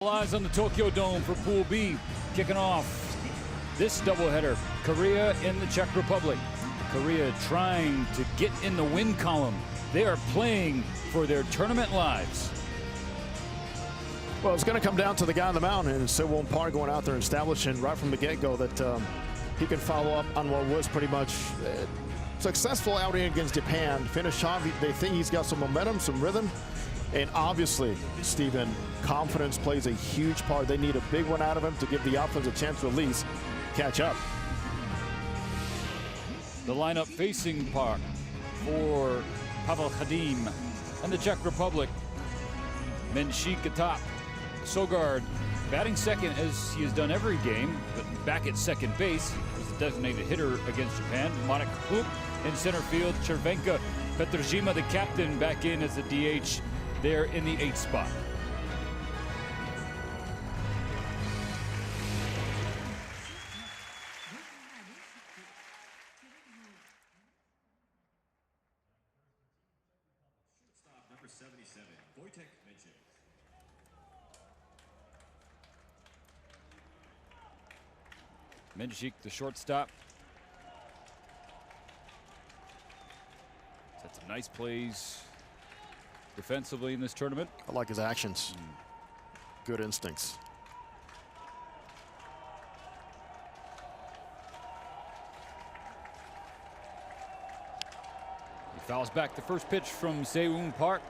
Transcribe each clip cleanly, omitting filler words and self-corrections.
Eyes on the Tokyo Dome for Pool B, kicking off this doubleheader. Korea in the Czech Republic. Korea trying to get in the win column. They are playing for their tournament lives. Well, it's going to come down to the guy on the mound, and Sewon Park going out there and establishing right from the get-go that he can follow up on what was pretty much successful outing against Japan. Finish off, they think he's got some momentum, some rhythm, and obviously, Stephen, confidence plays a huge part. They need a big one out of him to give the offense a chance to at least catch up. The lineup facing Park for Pavel Khadim and the Czech Republic. Menchik atop. Sogard batting second as he has done every game, but back at second base was the designated hitter against Japan. Marek Huk in center field. Chervenka Petržima, the captain, back in as the DH there in the 8th spot. Number 77, Wojtek Menchik. Menchik, the shortstop. Had some nice plays defensively in this tournament. I like his actions. Good instincts. He fouls back the first pitch from Sewon Park.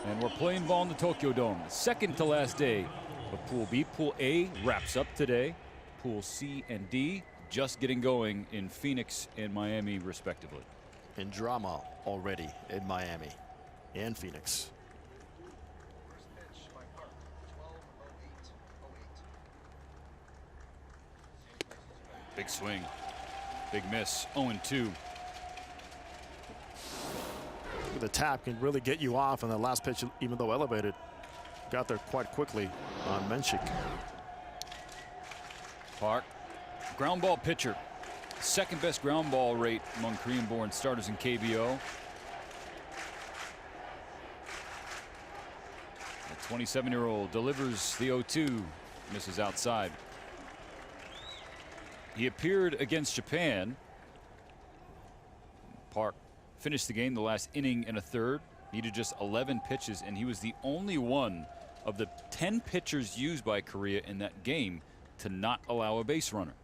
And we're playing ball in the Tokyo Dome. Second to last day of Pool B. Pool A wraps up today. Pool C and D just getting going in Phoenix and Miami, respectively. And drama already in Miami and Phoenix. First pitch by Park, 12-08. Big swing. Big miss. 0-2. The tap can really get you off, and the last pitch, even though elevated, got there quite quickly on Menchik. Park, ground ball pitcher. Second best ground ball rate among Korean-born starters in KBO. The 27-year-old delivers the 0-2, misses outside. He appeared against Japan. Park finished the game the last inning and a third. Needed just 11 pitches, and he was the only one of the 10 pitchers used by Korea in that game to not allow a base runner.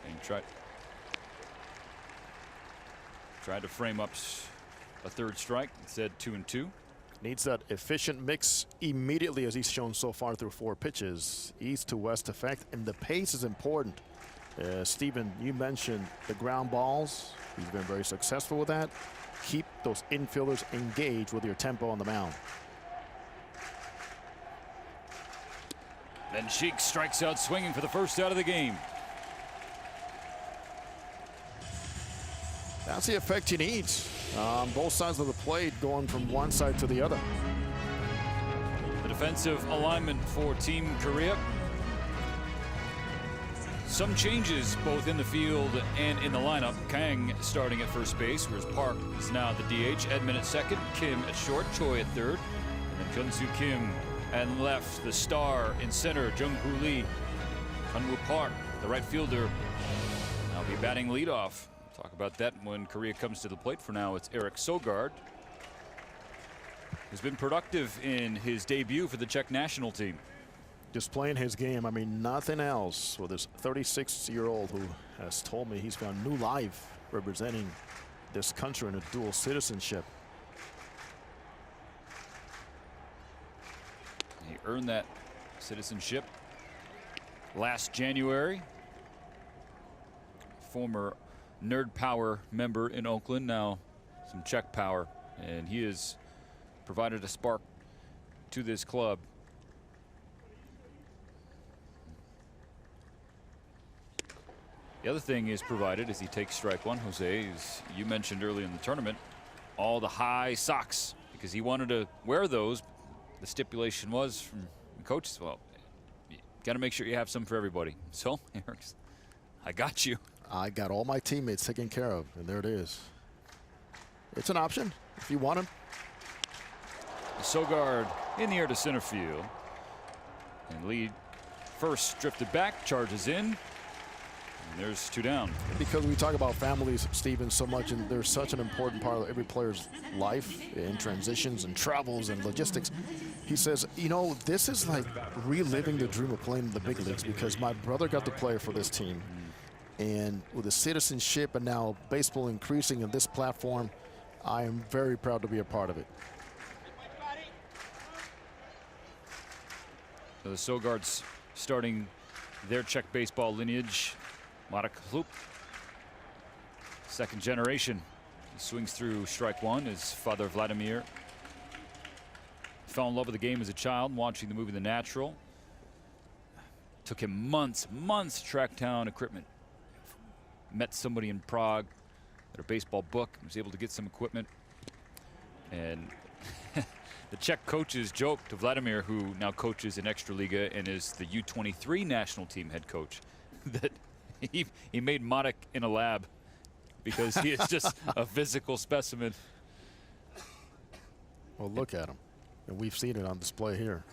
And tried to frame up a third strike. Instead, 2-2. Needs that efficient mix immediately, as he's shown so far through 4 pitches. East to west effect, and the pace is important. Stephen, you mentioned the ground balls. He's been very successful with that. Keep those infielders engaged with your tempo on the mound. Menchik strikes out swinging for the first out of the game. That's the effect he needs on both sides of the plate, going from one side to the other. The defensive alignment for Team Korea. Some changes both in the field and in the lineup. Kang starting at first base, whereas Park is now the DH. Edman at second, Kim at short, Choi at third, and then Jun-Soo Kim at left. The star in center, Jung-Hoo Lee. Kunwoo Park, the right fielder, now be batting leadoff. Talk about that when Korea comes to the plate. For now, it's Eric Sogard, who's been productive in his debut for the Czech national team. Just playing his game, I mean, nothing else with this 36-year-old who has told me he's found new life representing this country in a dual citizenship. He earned that citizenship last January. Former Nerd Power member in Oakland, now some Czech power, and he has provided a spark to this club. The other thing is provided as he takes strike one, Jose, as you mentioned early in the tournament, all the high socks, because he wanted to wear those. The stipulation was from the coaches, well, you got to make sure you have some for everybody. So, Eric's, I got you. I got all my teammates taken care of, and there it is. It's an option if you want him. Sogard in the air to center field. And lead first drifted back, charges in. And there's 2 down. Because we talk about families, Steven, so much, and they're such an important part of every player's life in transitions and travels and logistics. He says, you know, this is like reliving the dream of playing in the big leagues because my brother got to play for this team. And with the citizenship and now baseball increasing in this platform, I am very proud to be a part of it. So the Sogards starting their Czech baseball lineage. Marek Hlup, second generation. He swings through strike 1. His father Vladimir fell in love with the game as a child, watching the movie The Natural. Took him months to track down equipment. Met somebody in Prague at a baseball book, was able to get some equipment. And the Czech coaches joked to Vladimir, who now coaches in Extraliga and is the U23 national team head coach, that he made Marek in a lab because he is just a physical specimen. Well, look at him. And we've seen it on display here.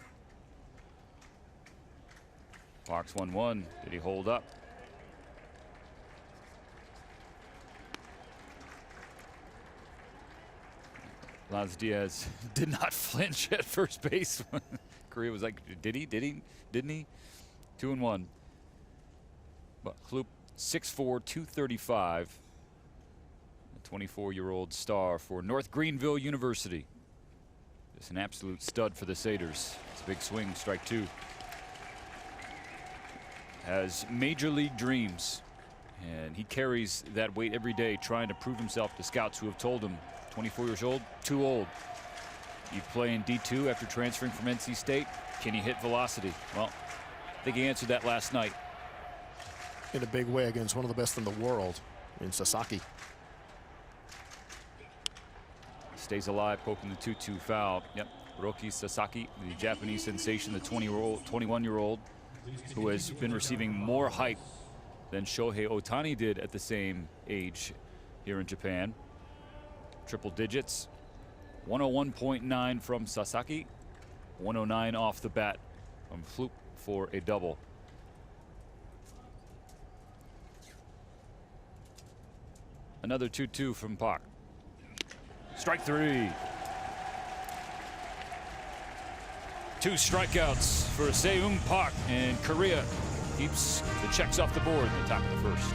Parks 1-1. Did he hold up? Laz Diaz did not flinch at first base. Korea was like, did he? Didn't he? 2-1. But Hlup, 6'4", 235. A 24-year-old star for North Greenville University. Just an absolute stud for the Satyrs. It's a big swing, strike 2. Has major league dreams, and he carries that weight every day, trying to prove himself to scouts who have told him, 24 years old, too old. You play in D2 after transferring from NC State. Can he hit velocity? Well, I think he answered that last night. In a big way against one of the best in the world in Sasaki. Stays alive, poking the 2-2 foul. Yep, Roki Sasaki, the Japanese sensation, the 21-year-old, who has been receiving more hype than Shohei Ohtani did at the same age here in Japan. Triple digits, 101.9 from Sasaki, 109 off the bat from Hlup for a double. Another 2-2 from Park. Strike 3. 2 strikeouts for Seung Park, and Korea keeps the Czechs off the board at the top of the first.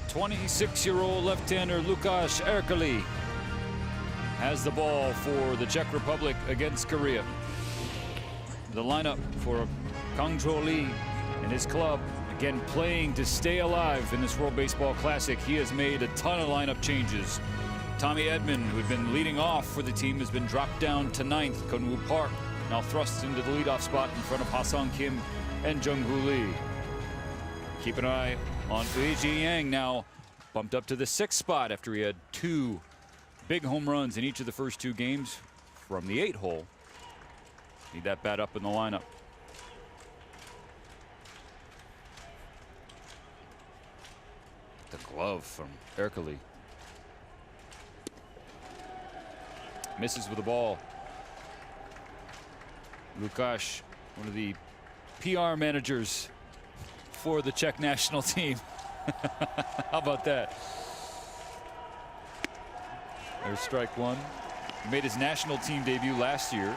.26-year-old left-hander Lukáš Erkeli has the ball for the Czech Republic against Korea. The lineup for Kang-jo Lee and his club, again playing to stay alive in this World Baseball Classic. He has made a ton of lineup changes. Tommy Edman, who had been leading off for the team, has been dropped down to 9th. Kunwoo Park now thrust into the leadoff spot in front of Ha-Sung Kim and Jung-Hoo Lee. Keep an eye on Ueji Yang, now bumped up to the 6th spot after he had 2 big home runs in each of the first 2 games from the 8 hole. Need that bat up in the lineup. The glove from Erkeli. Misses with the ball. Lukáš, one of the PR managers for the Czech national team. How about that? There's strike 1. He made his national team debut last year.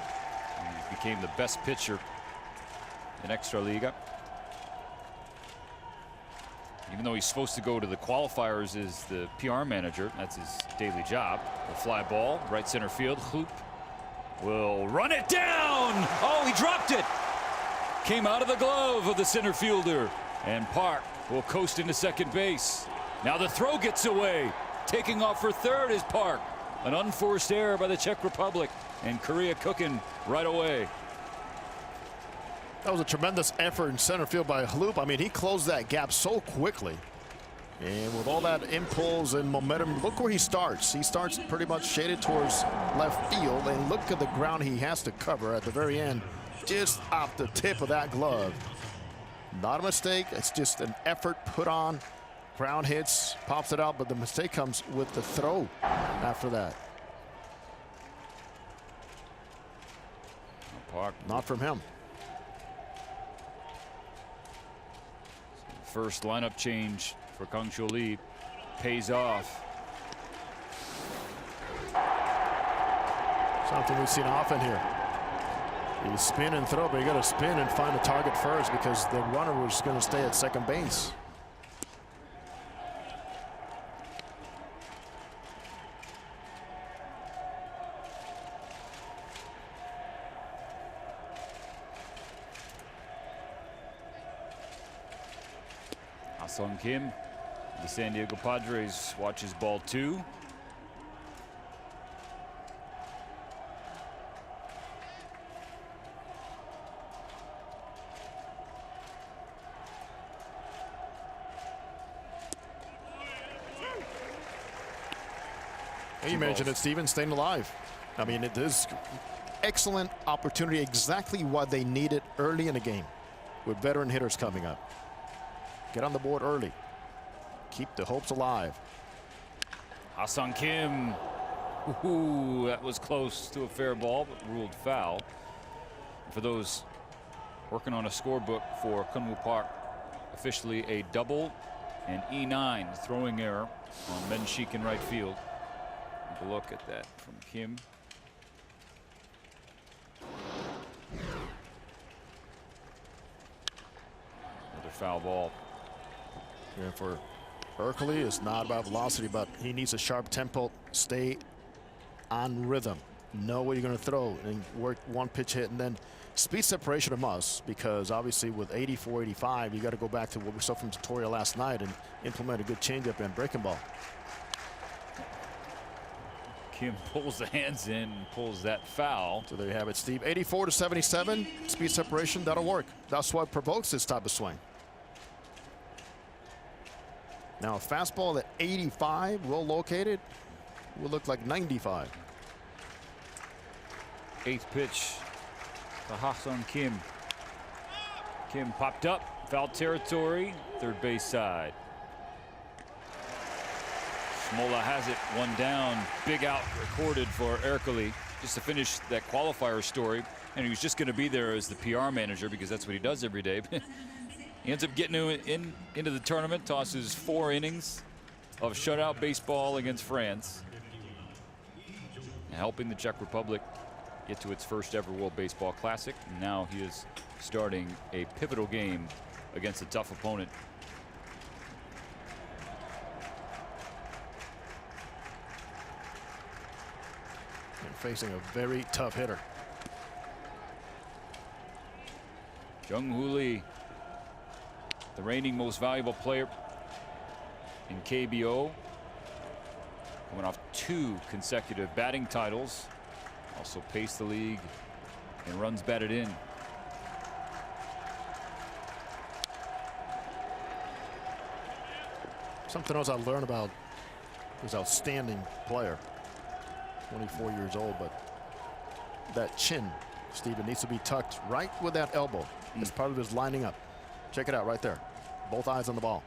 He became the best pitcher in Extraliga. Even though he's supposed to go to the qualifiers as the PR manager, that's his daily job. The fly ball, right center field. Hlup will run it down. Oh, he dropped it. Came out of the glove of the center fielder. And Park will coast into second base. Now the throw gets away. Taking off for third is Park. An unforced error by the Czech Republic. And Korea cooking right away. That was a tremendous effort in center field by Hlup. I mean, he closed that gap so quickly. And with all that impulse and momentum, look where he starts. He starts pretty much shaded towards left field, and look at the ground he has to cover at the very end, just off the tip of that glove. Not a mistake. It's just an effort put on. Ground hits, pops it out, but the mistake comes with the throw after that. Not from him. First lineup change for Kang Chul Lee pays off. Something we've seen often here. You spin and throw, but you got to spin and find a target first because the runner was going to stay at second base. Sung Kim, the San Diego Padres, watches ball 2. You mentioned it, Steven, staying alive. I mean, it is excellent opportunity, exactly what they needed early in the game with veteran hitters coming up. Get on the board early. Keep the hopes alive. Ha-Sung Kim. Ooh, that was close to a fair ball, but ruled foul. For those working on a scorebook for Kunwoo Park, officially a double and E9 throwing error on Men Sheik in right field. Have a look at that from Kim. Another foul ball. And for Ercole, it's not about velocity, but he needs a sharp tempo, stay on rhythm, know what you're going to throw, and work one pitch hit, and then speed separation a must, because obviously with 84, 85, you got to go back to what we saw from tutorial last night and implement a good changeup and breaking ball. Kim pulls the hands in, pulls that foul. So there you have it, Steve. 84 to 77, speed separation, that'll work. That's what provokes this type of swing. Now a fastball at 85, well located, will look like 95. 8th pitch to Ha-Sung Kim. Kim popped up, foul territory, third base side. Smola has it, one down, big out recorded for Ercole just to finish that qualifier story. And he was just going to be there as the PR manager because that's what he does every day. He ends up getting into the tournament, tosses 4 innings of shutout baseball against France, helping the Czech Republic get to its first ever World Baseball Classic. And now he is starting a pivotal game against a tough opponent. And facing a very tough hitter. Jung-Hoo Lee, the reigning most valuable player in KBO, coming off 2 consecutive batting titles, also paced the league in runs batted in. Something else I learned about this outstanding player, 24 years old, but that chin, Steven, needs to be tucked right with that elbow as part of his lining up. Check it out right there. Both eyes on the ball.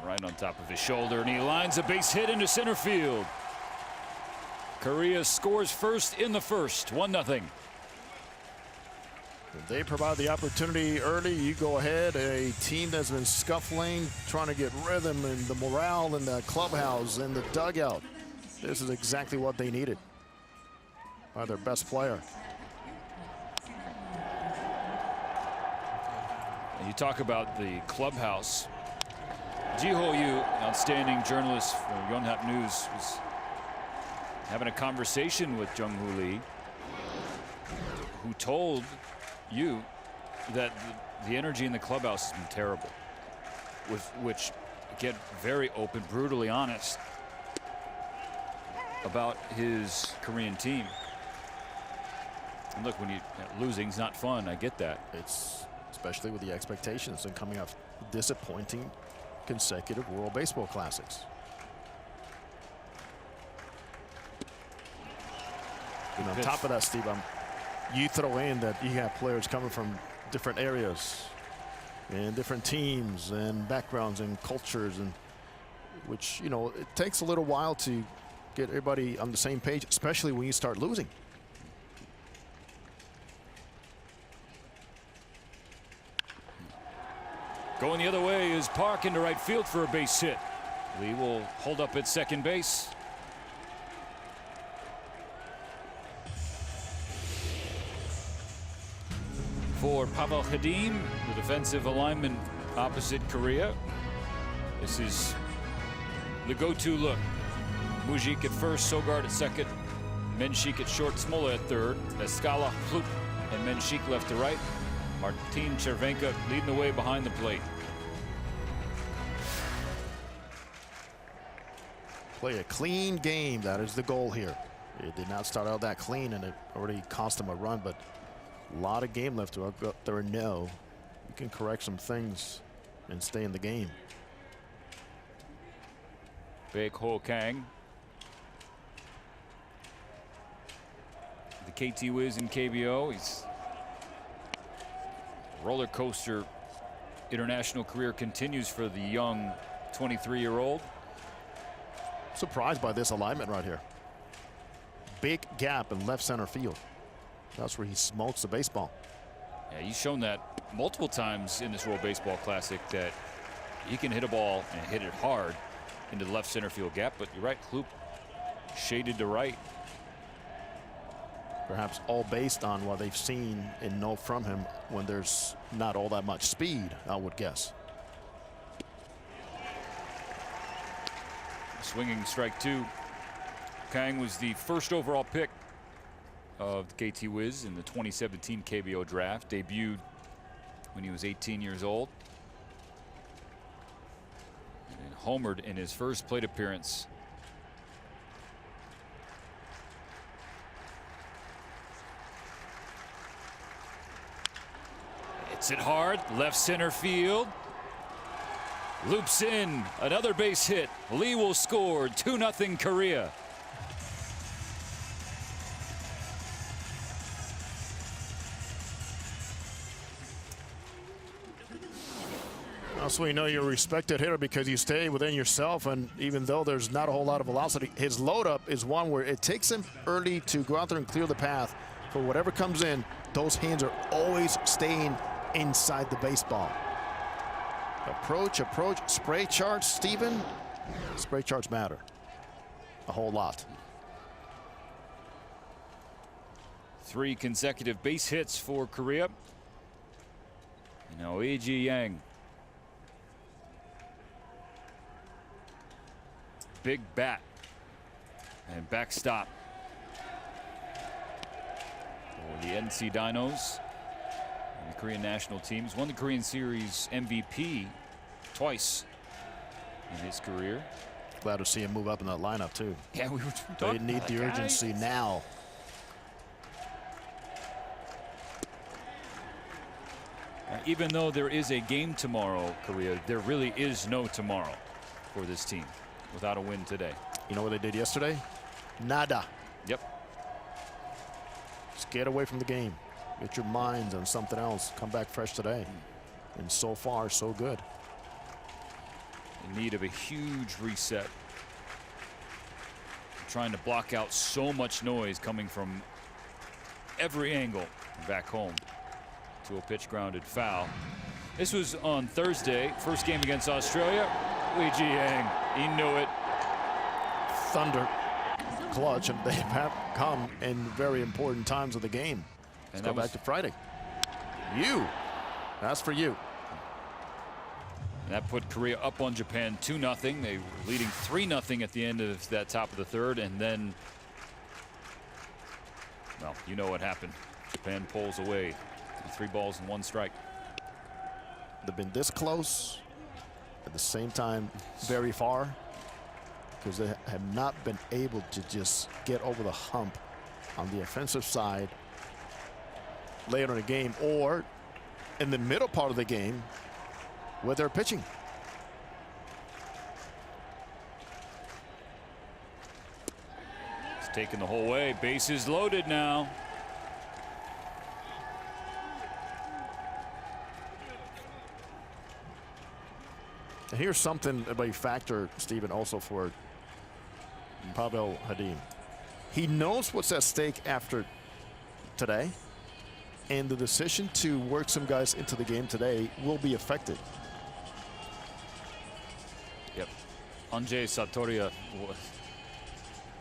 Right on top of his shoulder, and he lines a base hit into center field. Korea scores first in the first, 1-0. They provide the opportunity early. You go ahead. A team that's been scuffling, trying to get rhythm and the morale in the clubhouse and the dugout. This is exactly what they needed by their best player. And you talk about the clubhouse. Ji Ho-yu, outstanding journalist for Yonhap News, was having a conversation with Jung-Hoo Lee, who told you that the energy in the clubhouse has been terrible, with which get very open, brutally honest about his Korean team. And look, when losing's not fun, I get that. It's especially with the expectations and coming off disappointing consecutive World Baseball Classics. And on top of that, Steve, you throw in that you have players coming from different areas and different teams and backgrounds and cultures, and which, you know, it takes a little while to get everybody on the same page, especially when you start losing. Going the other way is Park into right field for a base hit. Lee will hold up at second base. For Pavel Khadim, the defensive alignment opposite Korea. This is the go-to look. Mujik at first, Sogard at second, Menchik at short, Smola at third, Escala, Fluke, and Menchik left to right. Martin Chervenka leading the way behind the plate. Play a clean game. That is the goal here. It did not start out that clean, and it already cost him a run, but a lot of game left to go up there. No, you can correct some things and stay in the game. Baek Ho Kang. The KT Wiz in KBO. He's roller coaster international career continues for the young 23-year-old. Surprised by this alignment right here. Big gap in left center field. That's where he smokes the baseball. Yeah, he's shown that multiple times in this World Baseball Classic that he can hit a ball and hit it hard into the left center field gap. But you're right, Kloop shaded to right. Perhaps all based on what they've seen and know from him when there's not all that much speed, I would guess. Swinging strike two. Kang was the first overall pick of the KT Wiz in the 2017 KBO draft. Debuted when he was 18 years old. And homered in his first plate appearance. Hits it hard, left center field. Loops in, another base hit. Lee will score, 2-0 Korea. Also, we know you're a respected hitter because you stay within yourself, and even though there's not a whole lot of velocity, his load up is one where it takes him early to go out there and clear the path for whatever comes in. Those hands are always staying inside the baseball. Approach, spray charts, Steven. Spray charts matter a whole lot. 3 consecutive base hits for Korea. Now A.G. Yang. Big bat and backstop for the NC Dinos. And the Korean national teams won the Korean Series MVP twice in his career. Glad to see him move up in that lineup too. Yeah, we were They talking need about the that guy. urgency now. Even though there is a game tomorrow, Korea, there really is no tomorrow for this team without a win today. You know what they did yesterday? Nada. Yep. Just get away from the game. Get your minds on something else. Come back fresh today. And so far, so good. In need of a huge reset. Trying to block out so much noise coming from every angle back home. To a pitch grounded foul. This was on Thursday, first game against Australia. Lee Ji Yang, he knew it. Thunder clutch, and they have come in very important times of the game. Let's go back to Friday. That's for you. And that put Korea up on Japan 2-0. They were leading 3-0 at the end of that top of the third, and then, well, you know what happened. Japan pulls away. 3 balls and 1 strike. They've been this close, at the same time very far, because they have not been able to just get over the hump on the offensive side later in the game or in the middle part of the game where they're pitching. It's taken the whole way. Bases loaded now. And here's something about a factor, Stephen, also for Pavel Hadim. He knows what's at stake after today, and the decision to work some guys into the game today will be affected. Yep. Andrzej Sartoria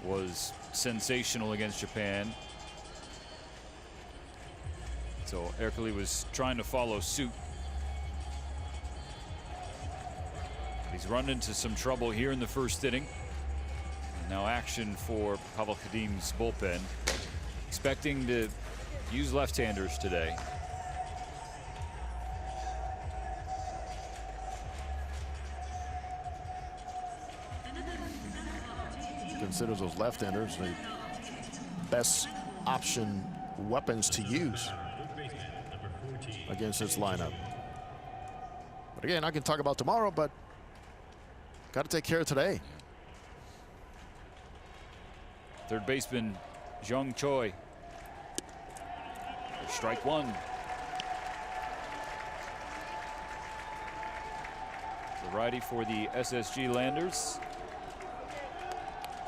was sensational against Japan. So Erkeli was trying to follow suit. He's run into some trouble here in the first inning. And now action for Pavel Hadim's bullpen. Expecting to use left-handers today. Considers those left-handers the best option weapons to use against this lineup. But again, I can talk about tomorrow, but got to take care of today. Third baseman Jung Choi. Strike one. The righty for the SSG Landers.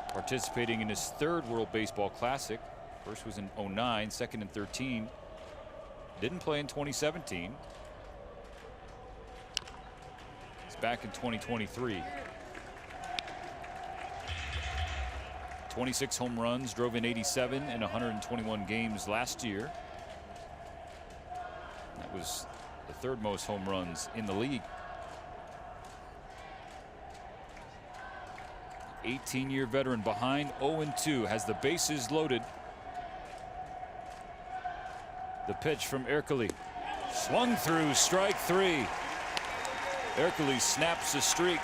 Participating in his third World Baseball Classic. First was in '09, second in '13. Didn't play in 2017. He's back in 2023. 26 home runs, drove in 87 in 121 games last year. That was the third most home runs in the league. 18-year veteran behind 0-2, has the bases loaded. The pitch from Erkeli. Swung through, strike three. Erkeli snaps the streak.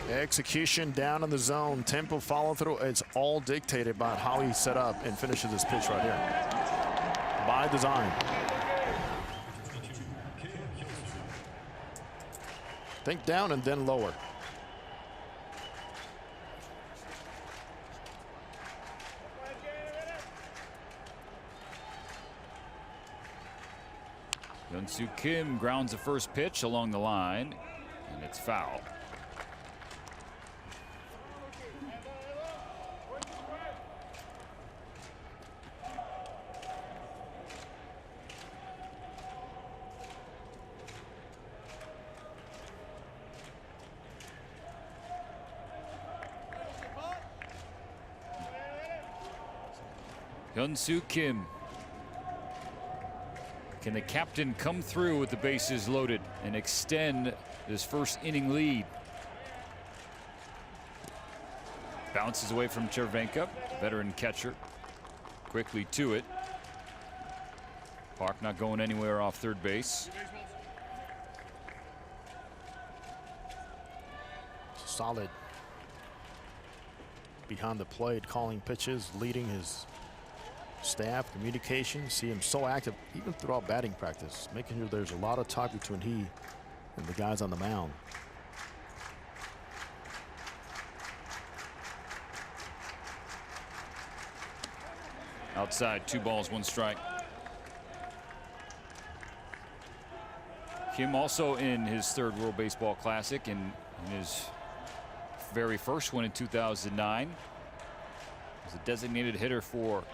Execution down in the zone, tempo follow through. It's all dictated by how he set up and finishes this pitch right here. By design. Think down and then lower. Hyun-Soo Kim grounds the first pitch along the line, and it's foul. Hyun-Soo Kim. Can the captain come through with the bases loaded and extend this first inning lead? Bounces away from Chervenka, veteran catcher. Quickly to it. Park not going anywhere off third base. Solid behind the plate, calling pitches, leading his staff, communication. See him so active even throughout batting practice, making sure there's a lot of talk between he and the guys on the mound. Outside, 2 balls, 1 strike. Kim also in his third World Baseball Classic and in his very first one in 2009. Was a designated hitter for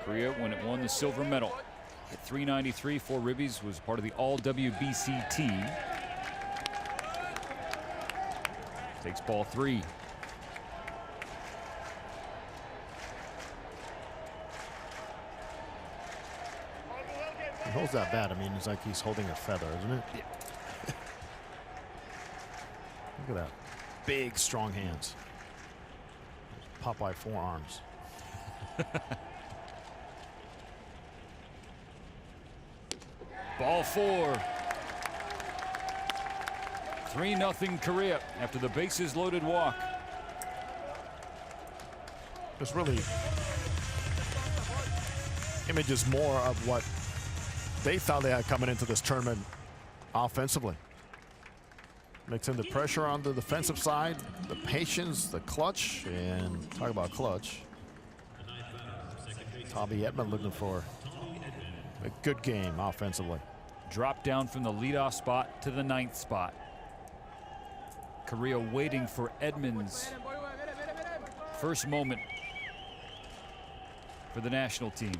Korea when it won the silver medal. Hit .393, 4 ribbies, was part of the All-WBC team. Takes ball 3. He holds that bat. I mean, it's like he's holding a feather, isn't it? Yeah. Look at that. Big, strong hands. Popeye forearms. Ball 4. 3-0 Korea after the bases loaded walk. It's really images more of what they thought they had coming into this tournament offensively. Mixing the pressure on the defensive side, the patience, the clutch, and talk about clutch. Tommy Edman looking for a good game offensively. Drop down from the leadoff spot to the 9th spot. Korea waiting for Edmonds' first moment for the national team.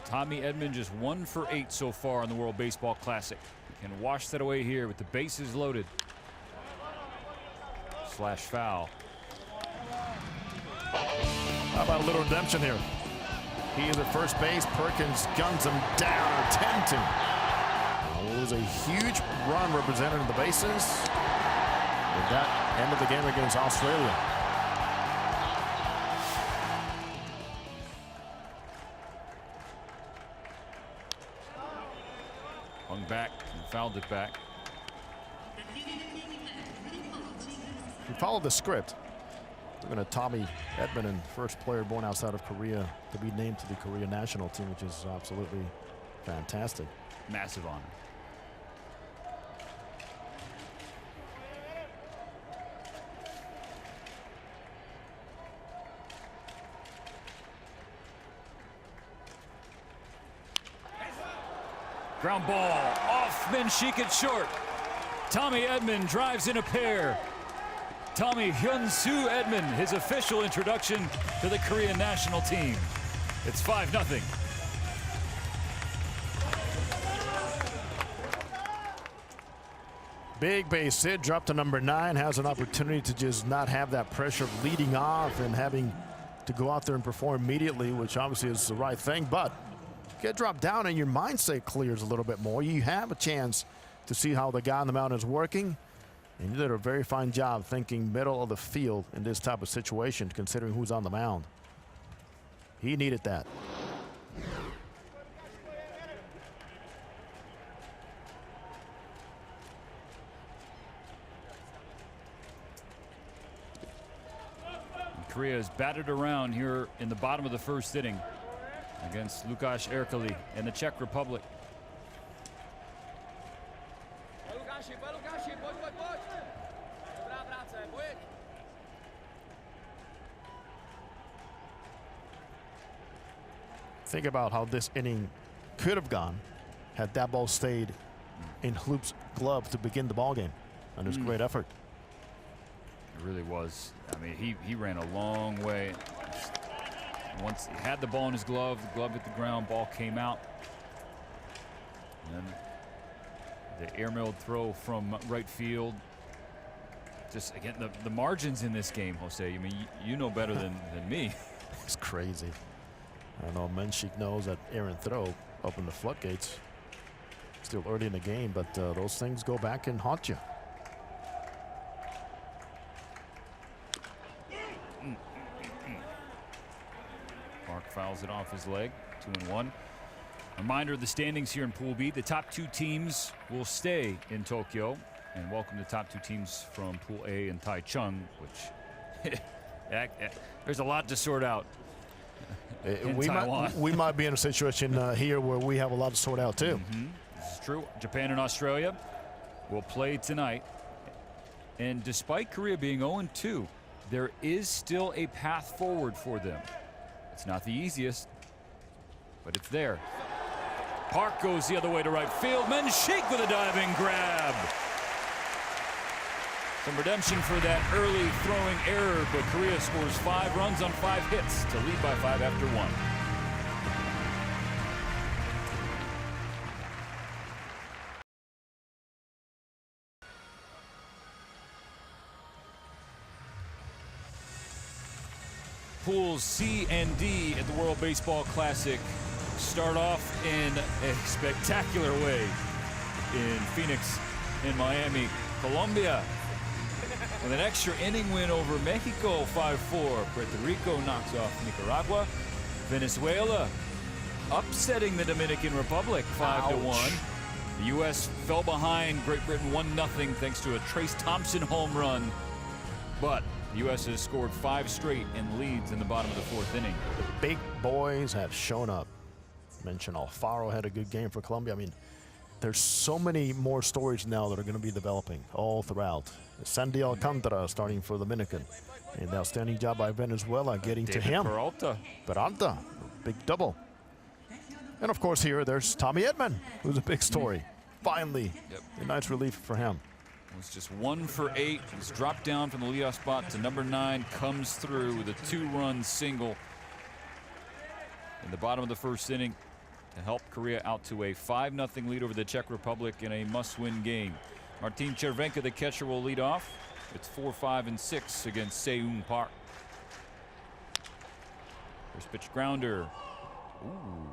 Tommy Edman just 1 for 8 so far in the World Baseball Classic. Can wash that away here with the bases loaded. Slash foul. How about a little redemption here? He is at first base. Perkins guns him down, attempting. It was a huge run representing the bases. With that end of the game against Australia. Hung back and fouled it back. If you follow the script, we're going to Tommy Edman, and first player born outside of Korea to be named to the Korea national team, which is absolutely fantastic. Massive honor. Ground ball off Menchik at short. Tommy Edman drives in a pair. Tommy Hyun-soo Edman, his official introduction to the Korean national team. It's 5-0. Big base hit, drop to number 9, has an opportunity to just not have that pressure of leading off and having to go out there and perform immediately, which obviously is the right thing, but get dropped down and your mindset clears a little bit more. You have a chance to see how the guy on the mound is working, and you did a very fine job thinking middle of the field in this type of situation, considering who's on the mound. He needed that. Korea is battered around here in the bottom of the first inning against Lukáš Erkeli and the Czech Republic. Think about how this inning could have gone had that ball stayed in Hlup's glove to begin the ball game. And it was great effort. It really was. I mean, he ran a long way. Once he had the ball in his glove, the glove hit the ground, ball came out. And then the airmailed throw from right field. Just again, the margins in this game, Jose. I mean, you know better than me. It's crazy. I know Menchik knows that errant throw opened the floodgates. Still early in the game, but those things go back and haunt you. Park fouls it off his leg. 2-1. Reminder of the standings here in Pool B. The top 2 teams will stay in Tokyo. And welcome the top 2 teams from Pool A and Taichung, which there's a lot to sort out. We might be in a situation here where we have a lot to sort out too. This is true. Japan and Australia will play tonight. And despite Korea being 0-2, there is still a path forward for them. It's not the easiest, but it's there. Park goes the other way to right field. Menchik with a diving grab. Some redemption for that early throwing error, but Korea scores 5 runs on 5 hits to lead by 5 after 1. Pools C and D at the World Baseball Classic start off in a spectacular way in Phoenix, in Miami, Colombia. With an extra inning win over Mexico 5-4. Puerto Rico knocks off Nicaragua. Venezuela upsetting the Dominican Republic 5-1. The U.S. fell behind Great Britain 1-0 thanks to a Trace Thompson home run. But the U.S. has scored 5 straight and leads in the bottom of the 4th inning. The big boys have shown up. Mentioned Alfaro had a good game for Colombia. I mean, there's so many more stories now that are going to be developing all throughout. Sandy Alcantara starting for Dominican. An outstanding job by Venezuela getting David to him. Peralta. Big double. And of course here, there's Tommy Edman, who's a big story. Finally, a nice relief for him. It's just 1 for 8. He's dropped down from the leadoff spot to number 9, comes through with a 2-run single in the bottom of the 1st inning to help Korea out to a 5-0 lead over the Czech Republic in a must-win game. Martin Červenka, the catcher, will lead off. It's 4, 5, and 6 against Seung Park. First pitch grounder. Ooh.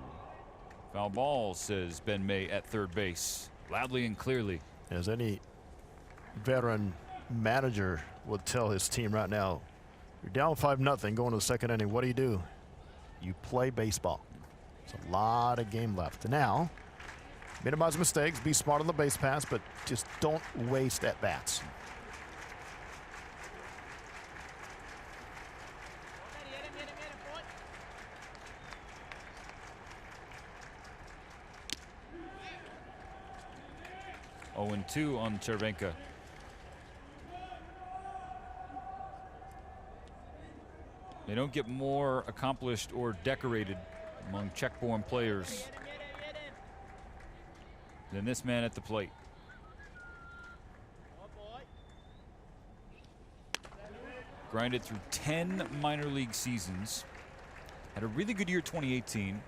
Foul ball, says Ben May at third base, loudly and clearly. As any veteran manager would tell his team right now, you're down 5-0 going to the 2nd inning. What do? You play baseball. There's a lot of game left. Now, minimize mistakes, be smart on the base pass, but just don't waste at-bats. Oh, 0-2 on Červenka. They don't get more accomplished or decorated among Czech-born players than this man at the plate. Grinded through 10 minor league seasons. Had a really good year 2018.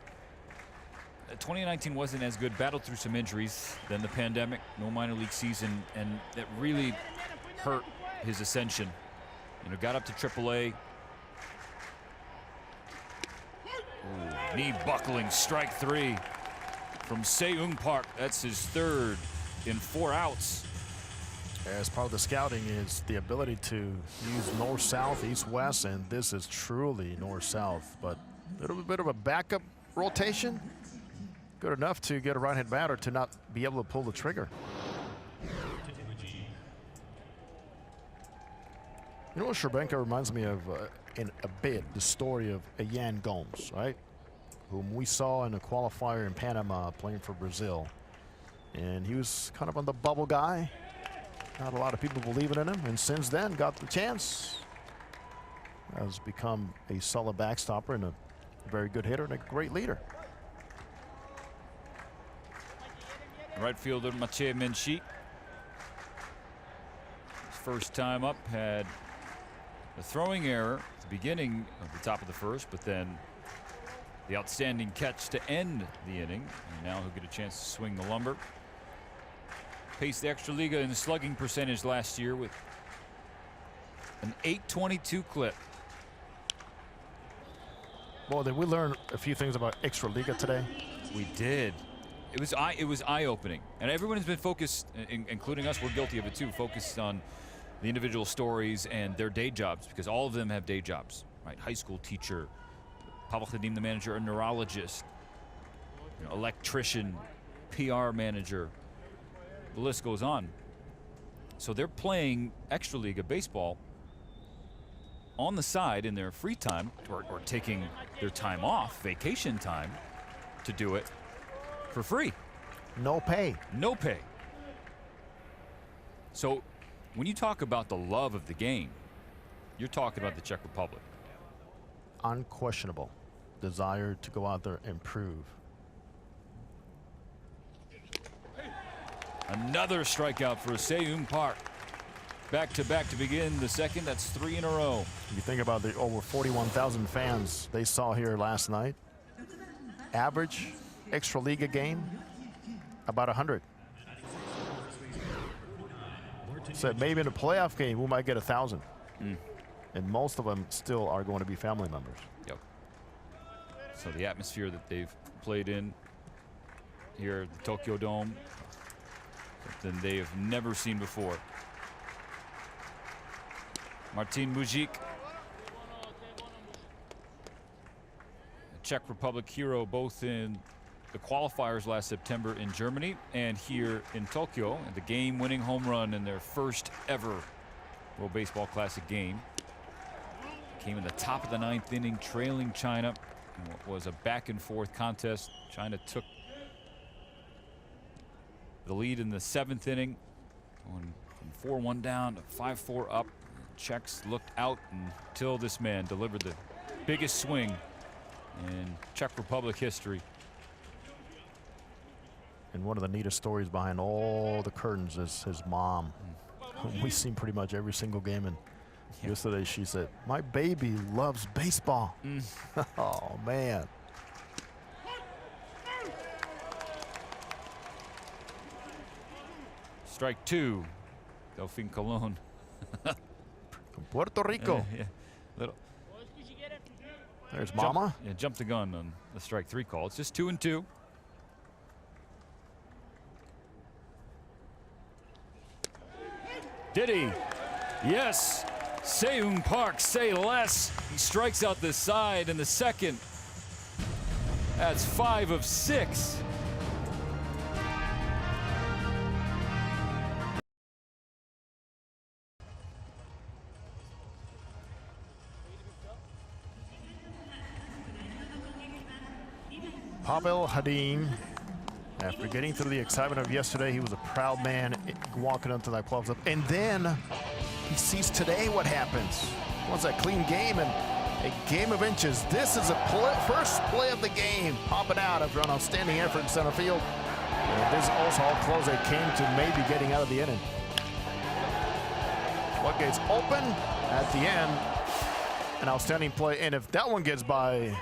2019 wasn't as good, battled through some injuries, then the pandemic, no minor league season, and that really hurt his ascension. You know, got up to AAA. Ooh, knee buckling, strike 3 from Seung Park. That's his 3rd in 4 outs. As part of the scouting is the ability to use north-south, east-west, and this is truly north-south, but a little bit of a backup rotation. Good enough to get a right-hand batter to not be able to pull the trigger. You know what Červenka reminds me of in a bit, the story of Yan Gomes, right? Whom we saw in a qualifier in Panama playing for Brazil. And he was kind of on the bubble guy. Not a lot of people believing in him, and since then got the chance. Has become a solid backstopper and a very good hitter and a great leader. Right fielder Maciej Menchik. First time up, had a throwing error at the beginning of the top of the 1st, but then the outstanding catch to end the inning. And now he'll get a chance to swing the lumber. Paced the Extraliga in slugging percentage last year with an .822 clip. Well, did we learn a few things about Extraliga today? We did. It was eye-opening, and everyone has been focused, including us, we're guilty of it too, focused on the individual stories and their day jobs, because all of them have day jobs, right? High school teacher, Pavel Khadim, the manager, a neurologist, you know, electrician, PR manager, the list goes on. So they're playing Extraliga baseball on the side in their free time, or taking their time off, vacation time, to do it for free. No pay. No pay. So when you talk about the love of the game, you're talking about the Czech Republic. Unquestionable desire to go out there and prove. Another strikeout for Seung Park. Back-to-back to begin the 2nd. That's 3 in a row. You think about the over 41,000 fans they saw here last night. Average Extraliga game, about 100. Said maybe in a playoff game we might get 1,000. And most of them still are going to be family members. Yep. So the atmosphere that they've played in here at the Tokyo Dome, something they have never seen before. Martin Mujik, a Czech Republic hero, both in the qualifiers last September in Germany and here in Tokyo, and the game-winning home run in their first ever World Baseball Classic game. Came in the top of the 9th inning, trailing China in what was a back-and-forth contest. China took the lead in the 7th inning, going from 4-1 down to 5-4 up. Czechs looked out until this man delivered the biggest swing in Czech Republic history. And one of the neatest stories behind all the curtains is his mom. We've seen pretty much every single game, and yesterday she said, "My baby loves baseball." Oh, man. Strike 2, Delfin Colon. From Puerto Rico. Yeah, little. There's Mama. Jumped the gun on the strike 3 call. It's just 2-2. Did he? Yes. Seung Park, say less. He strikes out the side in the second. That's 5 of 6. Pavel Hadim, after getting through the excitement of yesterday, he was a proud man walking onto that club. And then he sees today what happens. Wants that clean game and a game of inches. This is a first play of the game, popping out after an outstanding effort in center field. And this is also how close they came to maybe getting out of the inning. Floodgates open at the end. An outstanding play, and if that one gets by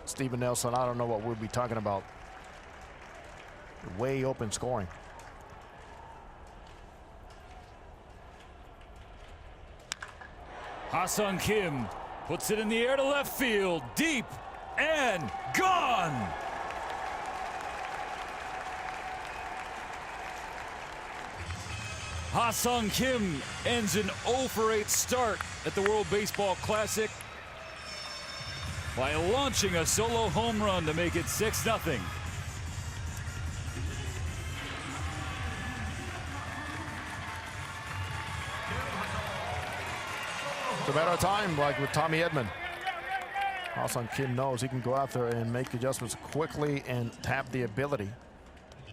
Steven Nelson, I don't know what we'll be talking about. Way open scoring. Ha-Sung Kim puts it in the air to left field, deep and gone. Ha-Sung Kim ends an 0-for-8 start at the World Baseball Classic by launching a solo home run to make it 6-0. It's a matter of time, like with Tommy Edman. Ha-Sung Kim knows he can go out there and make adjustments quickly and have the ability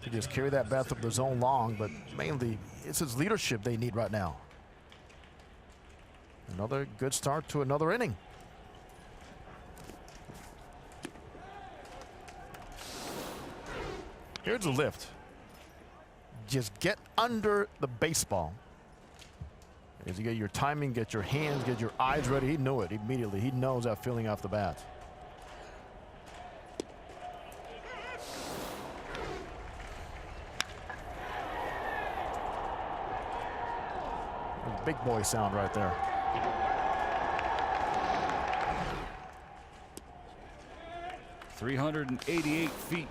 to just carry that bat up the zone long, but mainly it's his leadership they need right now. Another good start to another inning. Here's a lift. Just get under the baseball. As you get your timing, get your hands, get your eyes ready. He knew it immediately. He knows that feeling off the bat. Big boy sound right there. .388 feet.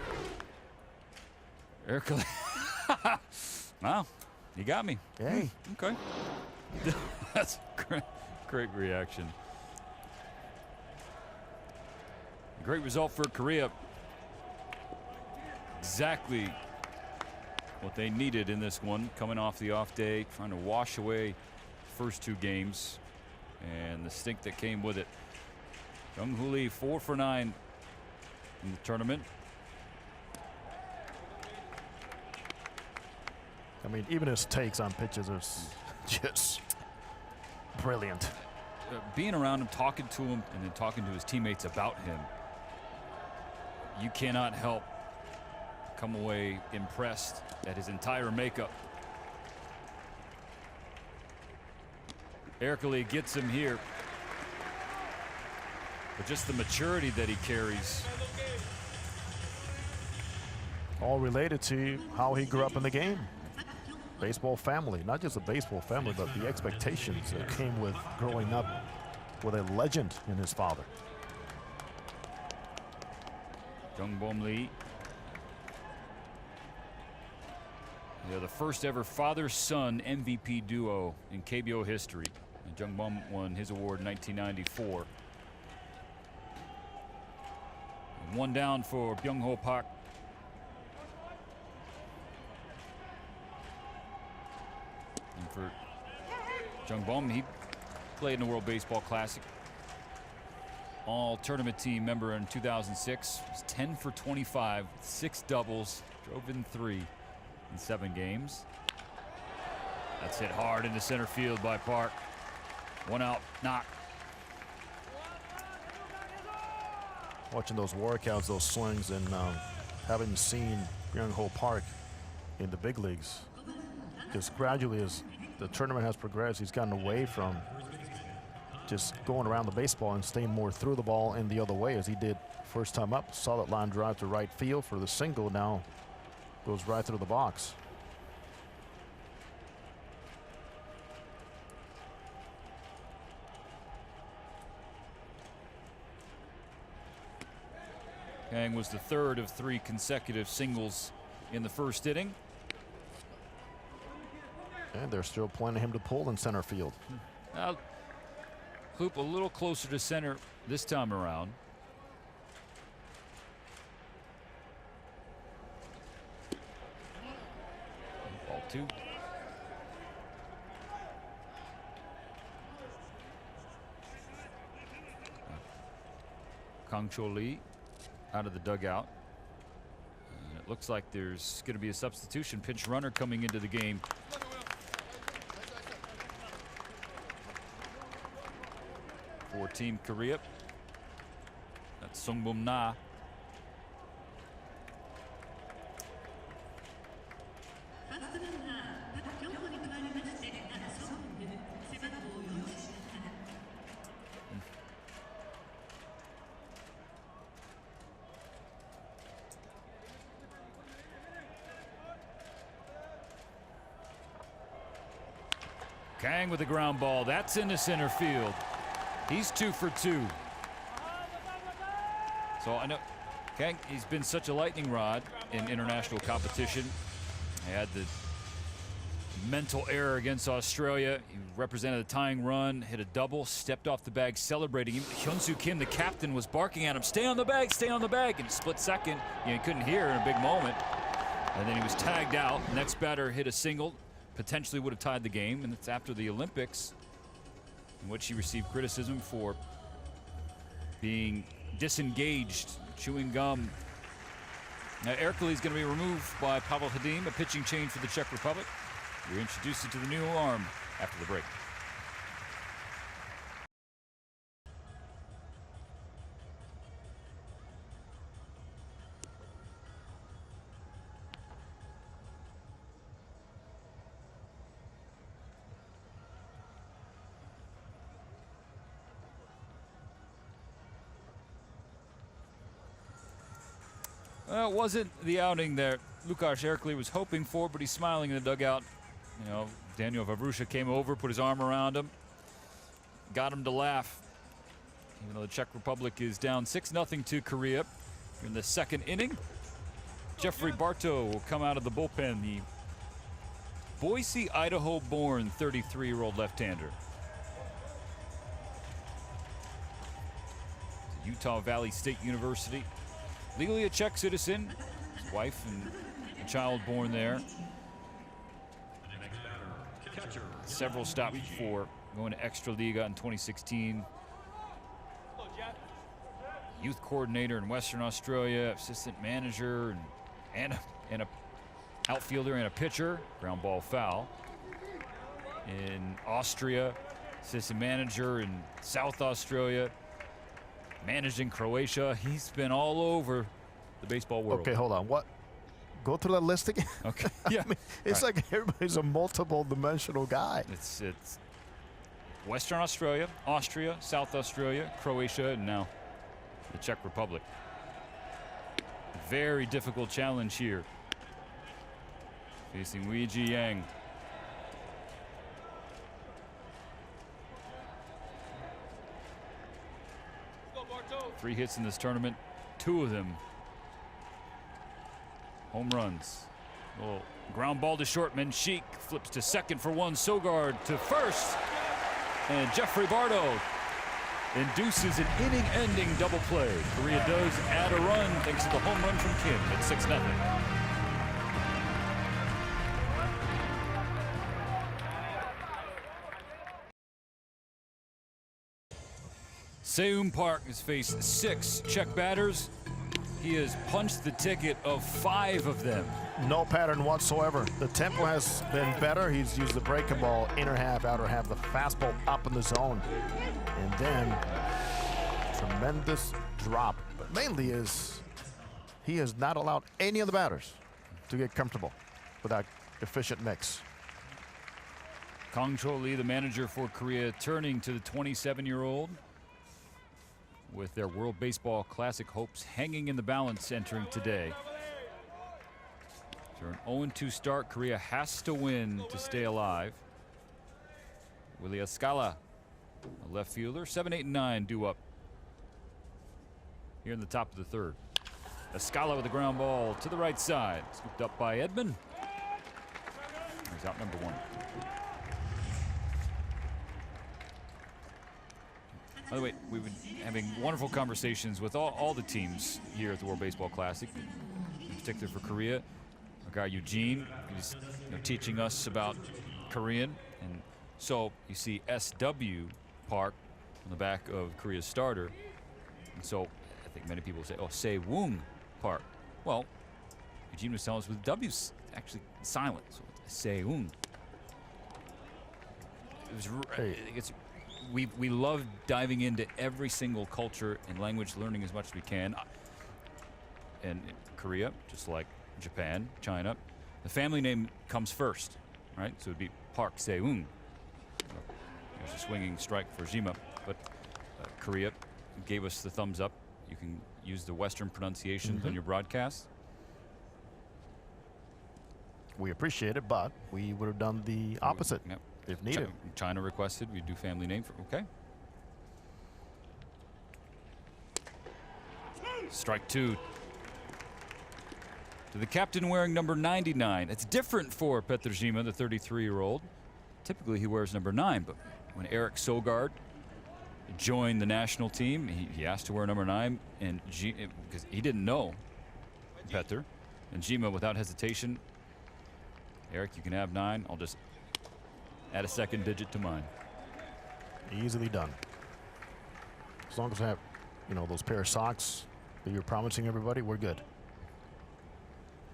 Ercole. Wow, you got me. Hey. Okay. That's great reaction. Great result for Korea. Exactly what they needed in this one, coming off the off day, trying to wash away the first 2 games and the stink that came with it. Jung-Hoo Lee 4 for 9 in the tournament. I mean, even his takes on pitches are just brilliant. Being around him, talking to him, and then talking to his teammates about him, you cannot help come away impressed at his entire makeup. Ercole gets him here, but just the maturity that he carries. All related to how he grew up in the game. Baseball family, not just a baseball family, but the expectations that came with growing up with a legend in his father. Jung-Bom Lee. They're the first ever father-son MVP duo in KBO history. And Jung-Bom won his award in 1994. And 1 down for Byung-Ho Park. for Jung Bom. He played in the World Baseball Classic. All tournament team member in 2006. Was 10 for 25, 6 doubles, drove in 3 in 7 games. That's hit hard into center field by Park. 1 out, knock. Watching those workouts, those swings, and having seen Byung-ho Park in the big leagues, just gradually as the tournament has progressed, he's gotten away from just going around the baseball and staying more through the ball and the other way as he did first time up. Solid line drive to right field for the single, now goes right through the box. Kang was the 3rd of 3 consecutive singles in the first inning. And they're still planning him to pull in center field. Now, Kloop a little closer to center this time around. Ball 2. Kang Cho Lee out of the dugout. And it looks like there's going to be a substitution. Pinch runner coming into the game. For Team Korea. That's Sungbum Na. Kang with a ground ball. That's into center field. He's 2 for 2. So I know Kang, he's been such a lightning rod in international competition. He had the mental error against Australia. He represented a tying run, hit a double, stepped off the bag celebrating him. Hyun-Soo Kim, the captain, was barking at him, "Stay on the bag, stay on the bag." And split second, you couldn't hear in a big moment. And then he was tagged out. Next batter hit a single, potentially would have tied the game. And it's after the Olympics, in which he received criticism for being disengaged, chewing gum. Now, Erkeli is going to be removed by Pavel Hadim, a pitching change for the Czech Republic. We're introduced to the new arm after the break. Well, it wasn't the outing that Lukáš Erkeli was hoping for, but he's smiling in the dugout. You know, Daniel Vavrusha came over, put his arm around him, got him to laugh. Even though the Czech Republic is down 6-0 to Korea in the 2nd inning. Jeffrey Bartow will come out of the bullpen, the Boise, Idaho-born 33-year-old left-hander. Utah Valley State University. Legally a Czech citizen, his wife and a child born there. Several stops before going to Extraliga in 2016. Youth coordinator in Western Australia, assistant manager, and a outfielder and a pitcher. Ground ball foul. In Austria, assistant manager in South Australia. Managed in Croatia. He's been all over the baseball world. Okay, hold on. What? Go through that list again? Okay. Yeah. I mean, it's right. like everybody's a multiple dimensional guy. It's Western Australia, Austria, South Australia, Croatia, and now the Czech Republic. Very difficult challenge here. Facing Wei Ji Yang. Three hits in this tournament, 2 of them home runs. Little ground ball to short. Menchik flips to second for 1. Sogard to first. And Jeffrey Bartow induces an inning-ending double play. Korea does add a run thanks to the home run from Kim at 6-0. Se-Eun Park has faced 6 Czech batters. He has punched the ticket of 5 of them. No pattern whatsoever. The tempo has been better. He's used the breaking ball, inner half, outer half, the fastball up in the zone. And then tremendous drop. But mainly is he has not allowed any of the batters to get comfortable with that efficient mix. Kang Cho-Lee, the manager for Korea, turning to the 27-year-old with their World Baseball Classic hopes hanging in the balance entering today. For an 0-2 start, Korea has to win to stay alive. Willie Escala, a left fielder, 7, 8, and 9 due up here in the top of the third. Escala with a ground ball to the right side, scooped up by Edman. He's out number 1. By the way, we've been having wonderful conversations with all the teams here at the World Baseball Classic, in particular for Korea. Our guy Eugene, he's teaching us about Korean. And so you see SW Park on the back of Korea's starter. And so I think many people say, oh, Se-Eun Park. Well, Eugene was telling us with W's actually silent. So Se-Eun. We love diving into every single culture and language learning as much as we can. And in Korea, just like Japan, China, the family name comes first, right? So it'd be Park Se-Eun. There's a swinging strike for Jima, but Korea gave us the thumbs up. You can use the Western pronunciations on your broadcast. We appreciate it, but we would have done the opposite. Yep. If needed. China requested we do family name for, okay. Strike 2 to the captain wearing number 99. It's different for Petrzyma, the 33-year-old. Typically he wears number 9, but when Eric Sogard joined the national team, he asked to wear number 9, and because he didn't know Petr. And Jima, without hesitation, Eric, you can have 9. I'll just add a second digit to mine. Easily done. As long as I have, those pair of socks that you're promising everybody, we're good.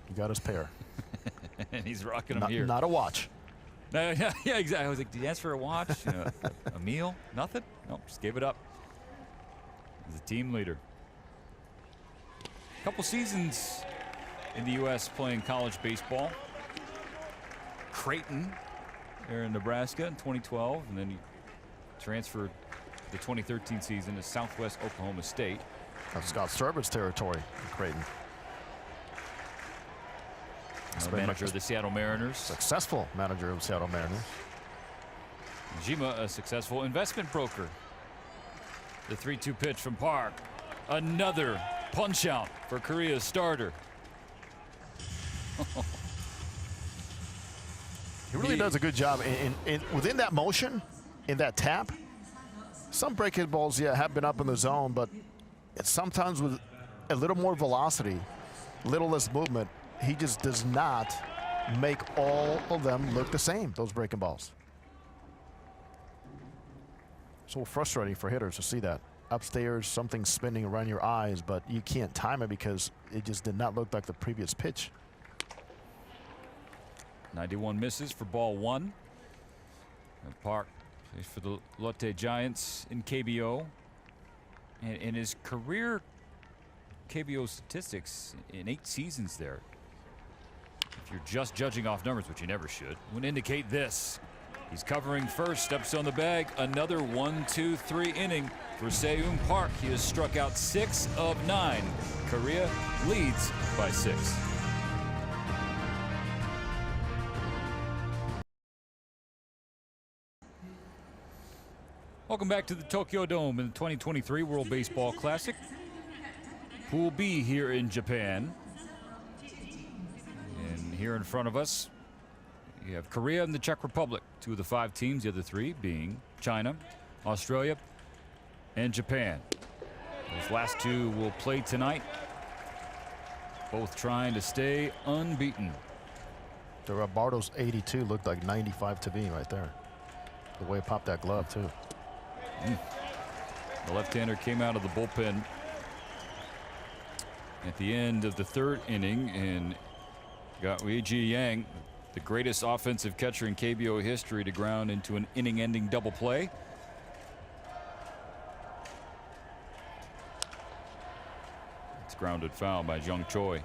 You got his pair. And he's rocking them here. Not a watch. Yeah, exactly. I was like, did you ask for a watch? A meal? Nothing? Nope, just gave it up. He's a team leader. A couple seasons in the U.S. playing college baseball. Creighton there in Nebraska in 2012, and then he transferred the 2013 season to Southwest Oklahoma State. That's Scott Serber's territory in Creighton. Manager of the Seattle Mariners. Successful manager of the Seattle Mariners. Jima, a successful investment broker. The 3-2 pitch from Park. Another punch out for Korea's starter. He really does a good job within that motion, in that tap. Some breaking balls, have been up in the zone, but it's sometimes with a little more velocity, little less movement, he just does not make all of them look the same, those breaking balls. So frustrating for hitters to see that. Upstairs, something spinning around your eyes, but you can't time it because it just did not look like the previous pitch. 91 misses for ball 1. And Park plays for the Lotte Giants in KBO. And in his career KBO statistics in 8 seasons there, if you're just judging off numbers, which you never should, would indicate this. He's covering first, steps on the bag. Another 1-2-3 inning for Se-Eun Park. He has struck out 6 of 9. Korea leads by 6. Welcome back to the Tokyo Dome in the 2023 World Baseball Classic. Pool B here in Japan. And here in front of us, you have Korea and the Czech Republic, 2 of the 5 teams, the other 3 being China, Australia, and Japan. Those last 2 will play tonight, both trying to stay unbeaten. Roberto's 82 looked like 95 to me right there. The way he popped that glove, too. The left-hander came out of the bullpen at the end of the third inning and got Wei Ji Yang, the greatest offensive catcher in KBO history, to ground into an inning-ending double play. It's grounded foul by Jung Choi.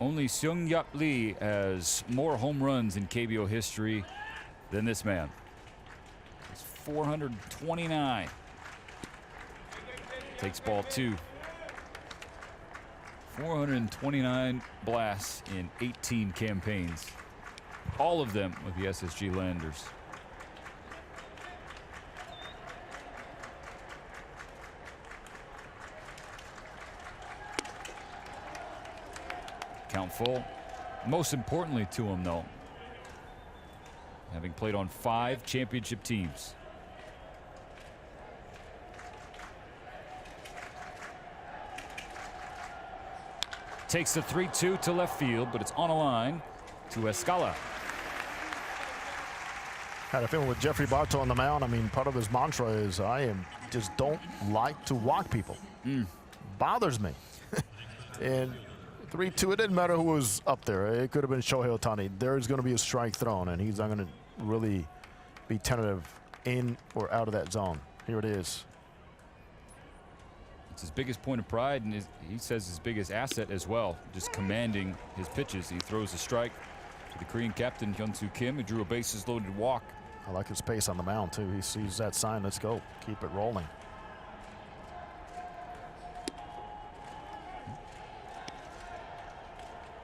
Only Seung Yap Lee has more home runs in KBO history than this man. It's 429. Takes ball 2. 429 blasts in 18 campaigns. All of them with the SSG Landers. Count full. Most importantly to him, though, having played on 5 championship teams. Takes the 3-2 to left field, but it's on a line to Escala. Had a feeling with Jeffrey Bartow on the mound. I mean, part of his mantra is just don't like to walk people. Bothers me. And 3-2, it didn't matter who was up there. It could have been Shohei Ohtani. There's going to be a strike thrown, and he's not going to really be tentative in or out of that zone. Here it is. It's his biggest point of pride, and he says his biggest asset as well, just commanding his pitches. He throws a strike to the Korean captain, Hyun-Soo Kim, who drew a bases-loaded walk. I like his pace on the mound, too. He sees that sign. Let's go. Keep it rolling.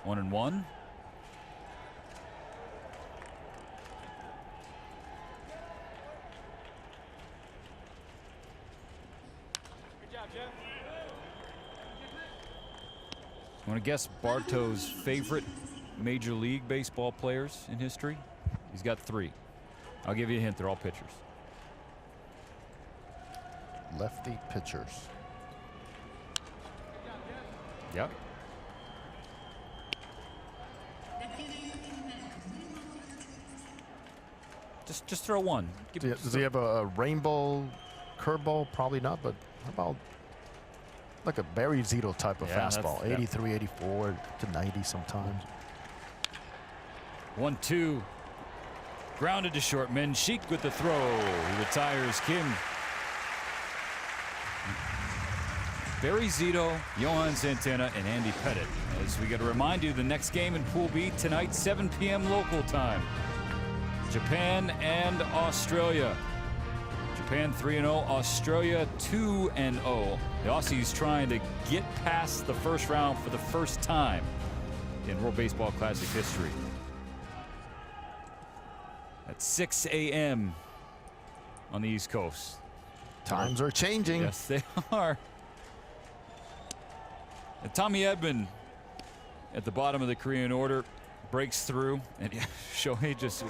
One and one. Good job, Jeff. Want to guess Bartow's favorite Major League Baseball players in history? He's got 3. I'll give you a hint. They're all pitchers. Lefty pitchers. Yep. Just throw one. Does he have a rainbow curveball? Probably not, but how about like a Barry Zito type of fastball? 83, 84 to 90 sometimes. 1-2. Grounded to short. Menchik with the throw. He retires Kim. Barry Zito, Johan Santana, and Andy Pettit. As we got to remind you, the next game in Pool B tonight, 7 p.m. local time. Japan and Australia. Japan 3-0, Australia 2-0. The Aussies trying to get past the first round for the first time in World Baseball Classic history. At 6 a.m. on the East Coast. Times are changing. Yes, they are. And Tommy Edman at the bottom of the Korean order breaks through, and Shohei just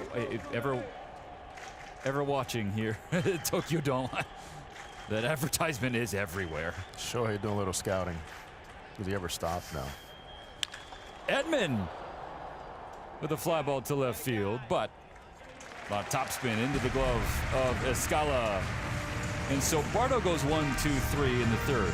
ever watching here at Tokyo Dome. That advertisement is everywhere. Shohei doing a little scouting. Does he ever stop? No. Edman with a fly ball to left field, but a topspin into the glove of Escala. And so Bartow goes 1, 2, 3 in the third.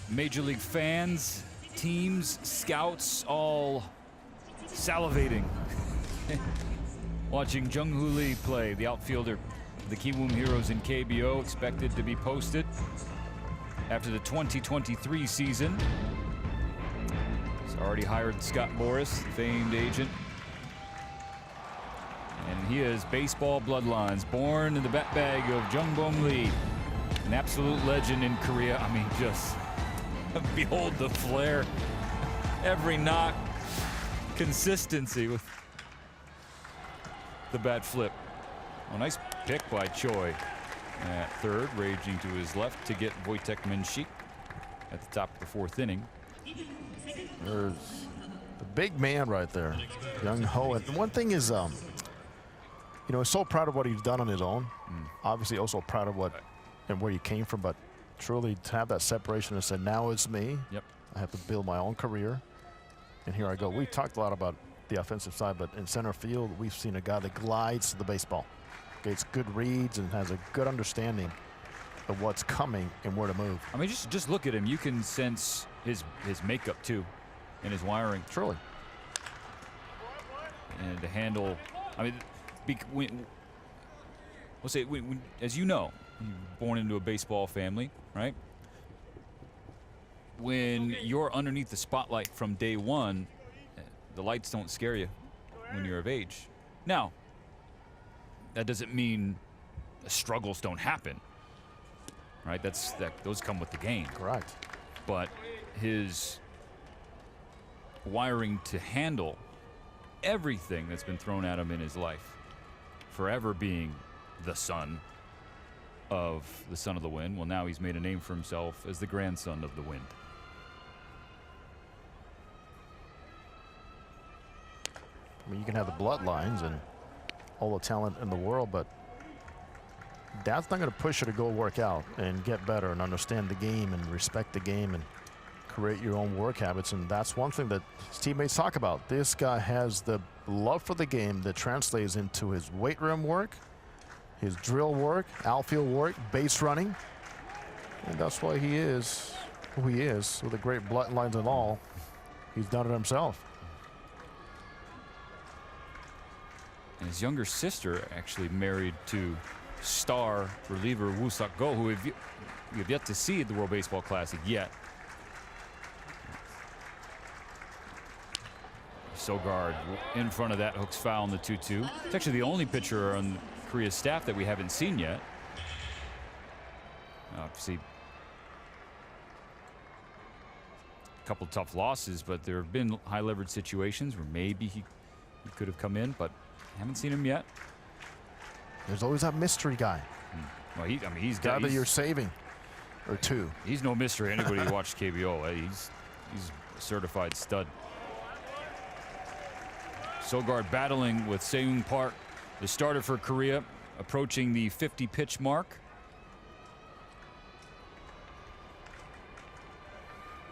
Major League fans, teams, scouts, all salivating. Watching Jung-Hoo Lee play, the outfielder of the Kiwoom Heroes in KBO, expected to be posted after the 2023 season. He's already hired Scott Boras, the famed agent. And he has baseball bloodlines, born in the bat bag of Jung-Bom Lee, an absolute legend in Korea. I mean, just behold the flair, every knock, consistency with the bat flip. Oh, nice pick by Choi. At third, raging to his left to get Wojtek Menchik at the top of the fourth inning. There's the big man right there, young Ho. And one thing is, you know, he's so proud of what he's done on his own. Obviously, also proud of what and where he came from, but truly to have that separation and say, now it's me. Yep. I have to build my own career. And here I go. We talked a lot about the offensive side, but in center field, we've seen a guy that glides to the baseball, gets good reads, and has a good understanding of what's coming and where to move. I mean, just look at him. You can sense his makeup too, and his wiring. Truly. And to handle, I mean, we'll say, as you know, you're born into a baseball family, right? When you're underneath the spotlight from day one, the lights don't scare you when you're of age. Now, that doesn't mean the struggles don't happen, right? Those come with the game. Correct. But his wiring to handle everything that's been thrown at him in his life, forever being the son of the Son of the Wind. Well, now he's made a name for himself as the grandson of the Wind. I mean, you can have the bloodlines and all the talent in the world, but that's not going to push you to go work out and get better and understand the game and respect the game and create your own work habits. And that's one thing that his teammates talk about. This guy has the love for the game that translates into his weight room work, his drill work, outfield work, base running. And that's why he is who he is, with the great bloodlines and all. He's done it himself. And his younger sister actually married to star reliever Woo Suk Go, who we have yet to see at the World Baseball Classic yet. Sogard in front of that, hooks foul in the 2-2. It's actually the only pitcher on Korea's staff that we haven't seen yet. Obviously, a couple tough losses, but there have been high leverage situations where maybe he could have come in, but haven't seen him yet. There's always that mystery guy. Well, he's Guy that you're saving, or two. He's no mystery. Anybody who watched KBO, he's a certified stud. Sogard battling with Seung Park, the starter for Korea, approaching the 50 pitch mark.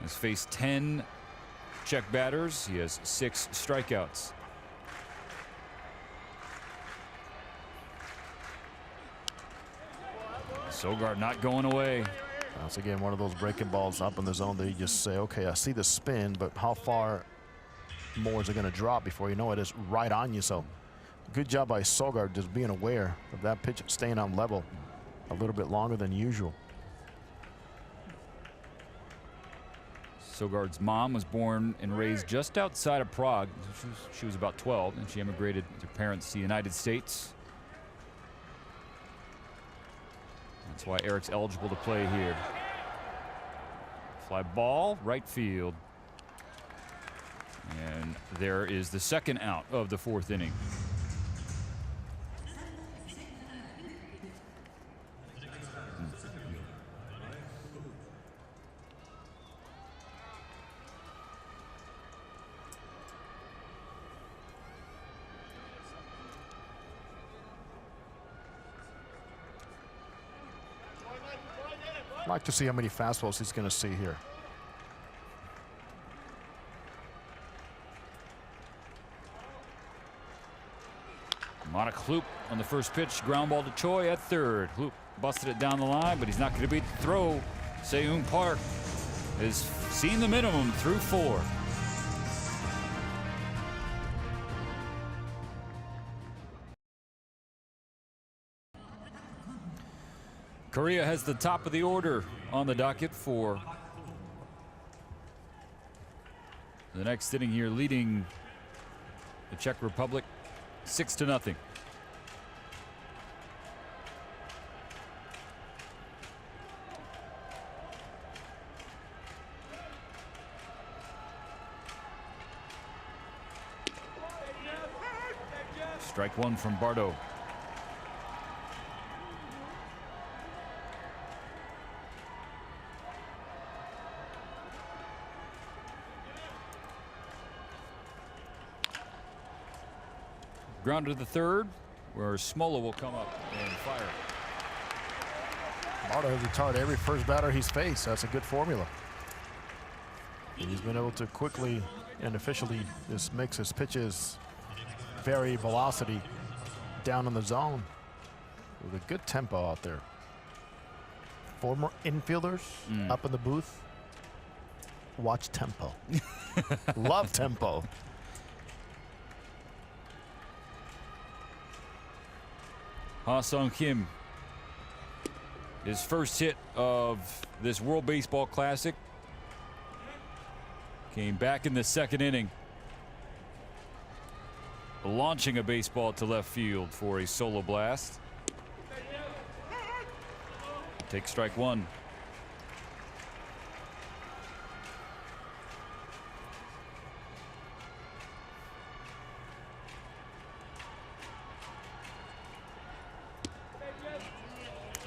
Has faced 10 Czech batters. He has 6 strikeouts. Sogard not going away. Once again, one of those breaking balls up in the zone that you just say, okay, I see the spin, but how far more is it going to drop before you know it is right on you? So good job by Sogard just being aware of that pitch staying on level a little bit longer than usual. Sogard's mom was born and raised just outside of Prague. She was about 12, and she immigrated with her parents to the United States. That's why Eric's eligible to play here. Fly ball, right field. And there is the second out of the 4th inning. I'd like to see how many fastballs he's going to see here. Monik Hloop on the first pitch, ground ball to Choi at third. Hloop busted it down the line, but he's not going to beat the throw. Seung Park has seen the minimum through 4. Korea has the top of the order on the docket for the next inning here, leading the Czech Republic 6-0. Strike 1 from Bardo. Ground to the third, where Smola will come up and fire. Bardo has retired every first batter he's faced. That's a good formula. And he's been able to quickly and efficiently just mix his pitches, vary velocity down in the zone with a good tempo out there. Former infielders up in the booth, watch tempo. Love tempo. Ha-Sung Kim, his first hit of this World Baseball Classic, came back in the second inning, launching a baseball to left field for a solo blast. Take strike one.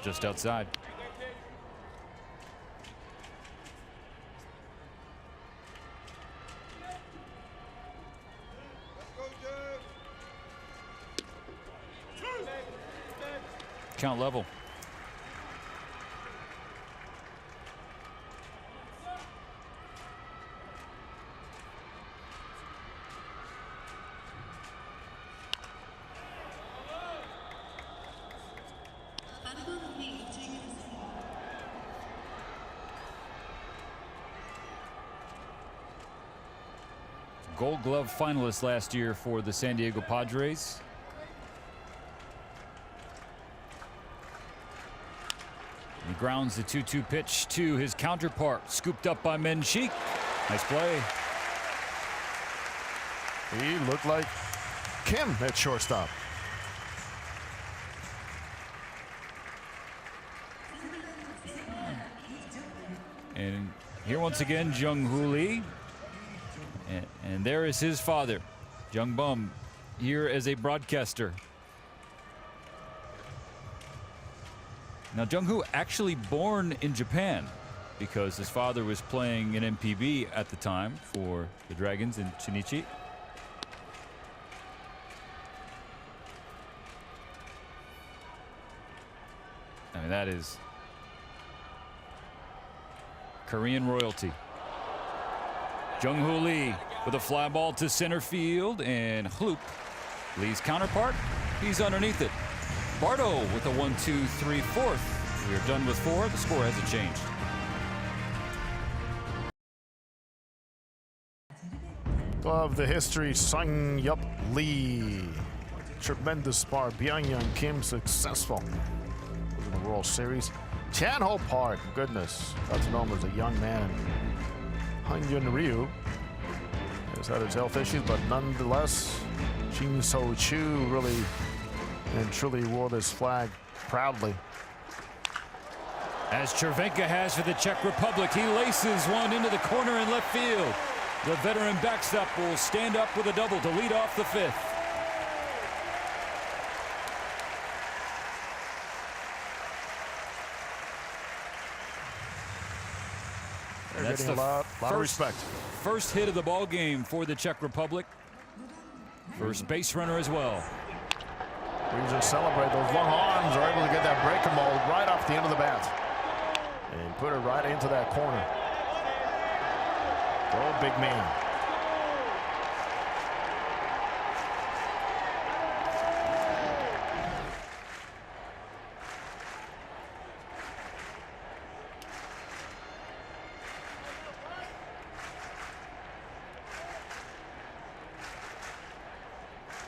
Just outside. Count level. Gold Glove finalist last year for the San Diego Padres. He grounds the 2-2 pitch to his counterpart, scooped up by Menchik. Nice play. He looked like Kim at shortstop. And here once again, Jung-Hoo Lee. And there is his father, Jung Bum, here as a broadcaster. Now, Jung-Hoo actually born in Japan because his father was playing in MPB at the time for the Dragons in Shinichi. I mean, that is Korean royalty. Jung-Hoo Lee with a fly ball to center field, and Hloop, Lee's counterpart, he's underneath it. Bardo with a 1-2-3 fourth. We are done with four. The score hasn't changed. Of the history, Sung Yup Lee. Tremendous bar. Byung-Young Kim successful in the World Series. Chan-Ho Park, goodness, that's known as a young man. Han-Yun Ryu has had his health issues, but nonetheless, Shin So-Chu really and truly wore this flag proudly. As Chervenka has for the Czech Republic, he laces one into the corner in left field. The veteran backstop will stand up with a double to lead off the fifth. They're getting a lot of respect. First hit of the ball game for the Czech Republic. First base runner as well. We just celebrate those long arms are able to get that breaker mold right off the end of the bat and put it right into that corner. Go big man.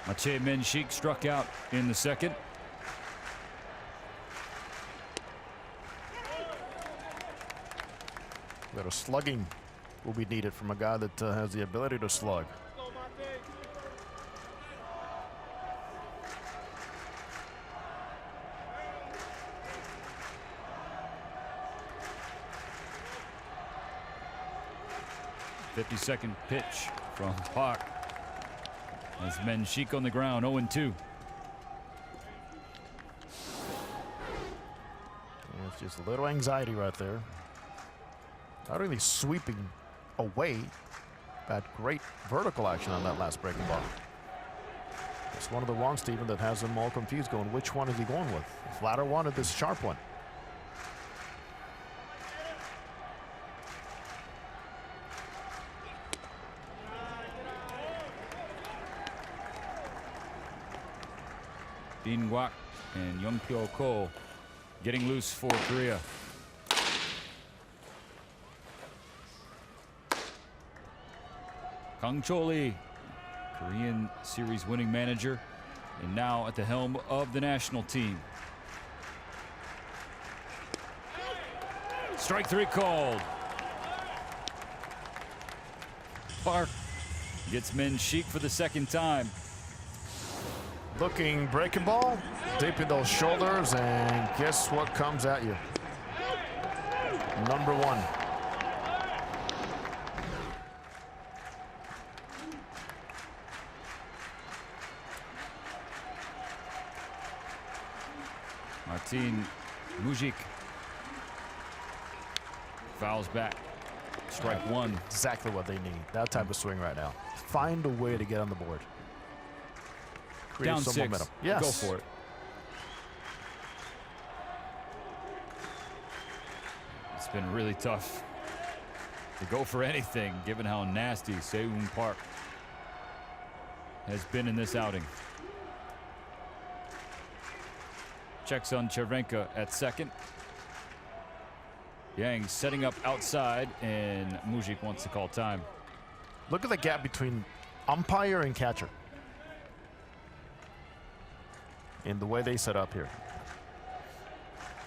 Maciej Menchik struck out in the second. But a slugging will be needed from a guy that has the ability to slug. .52 pitch from Park. As Menchik on the ground, 0-2. It's just a little anxiety right there. Not really sweeping away. That great vertical action on that last breaking ball. It's one of the ones, Stephen, that has them all confused, going, which one is he going with? The flatter one or this sharp one? Dean Wak and Young Pyo Ko getting loose for Korea. Kang Cho-lee, Korean series winning manager, and now at the helm of the national team. Strike 3 called. Park gets Min Sheik for the second time. Looking breaking ball, deep in those shoulders, and guess what comes at you? Number 1. Martin Mujik fouls back. Strike 1. Exactly what they need. That type of swing right now. Find a way to get on the board. Create Down some 6. momentum. Yes. Go for it. It's been really tough to go for anything, given how nasty Seung Park has been in this outing. Checks on Chervenka at second. Yang setting up outside, and Mujik wants to call time. Look at the gap between umpire and catcher in the way they set up here.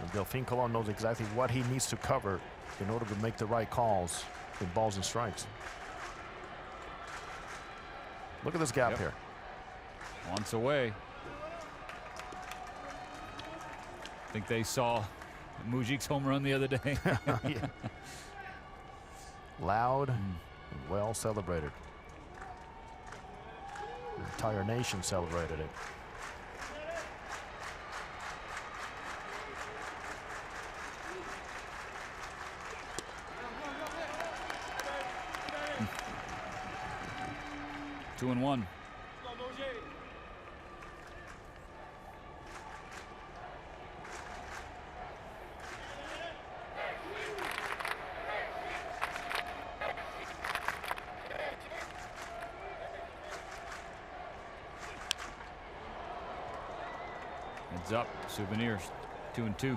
And Delphine Colon knows exactly what he needs to cover in order to make the right calls in balls and strikes. Look at this gap here. Once away. I think they saw Mujik's home run the other day. Yeah. Loud and well celebrated. The entire nation celebrated it. Two and one. Heads up, Souvenirs, 2 and 2.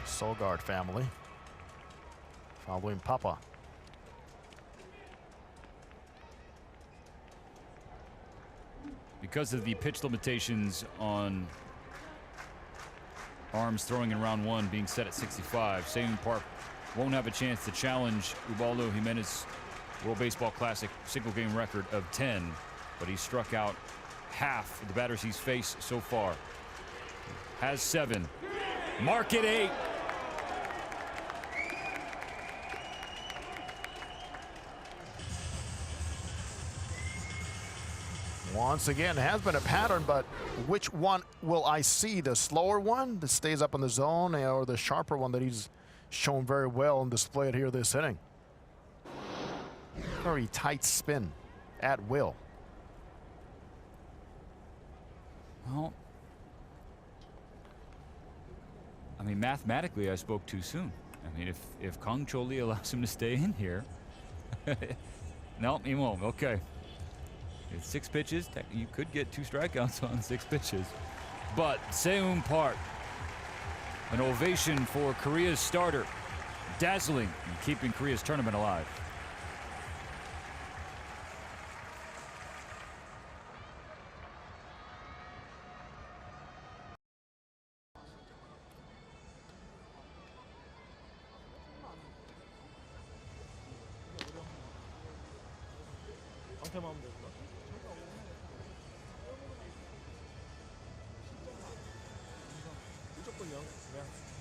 Solgaard family following Papa. Because of the pitch limitations on arms throwing in round 1 being set at 65, Seung Park won't have a chance to challenge Ubaldo Jimenez's World Baseball Classic single game record of 10, but he struck out half of the batters he's faced so far. Has 7. Mark it 8. Once again, it has been a pattern, but which one will I see? The slower one that stays up in the zone, or the sharper one that he's shown very well and displayed here this inning? Very tight spin at will. Well, I mean, mathematically, I spoke too soon. I mean, if Kang Cho-lee allows him to stay in here, no, he won't. Okay. It's 6 pitches. You could get 2 strikeouts on 6 pitches. But Seung Park, an ovation for Korea's starter, dazzling and keeping Korea's tournament alive.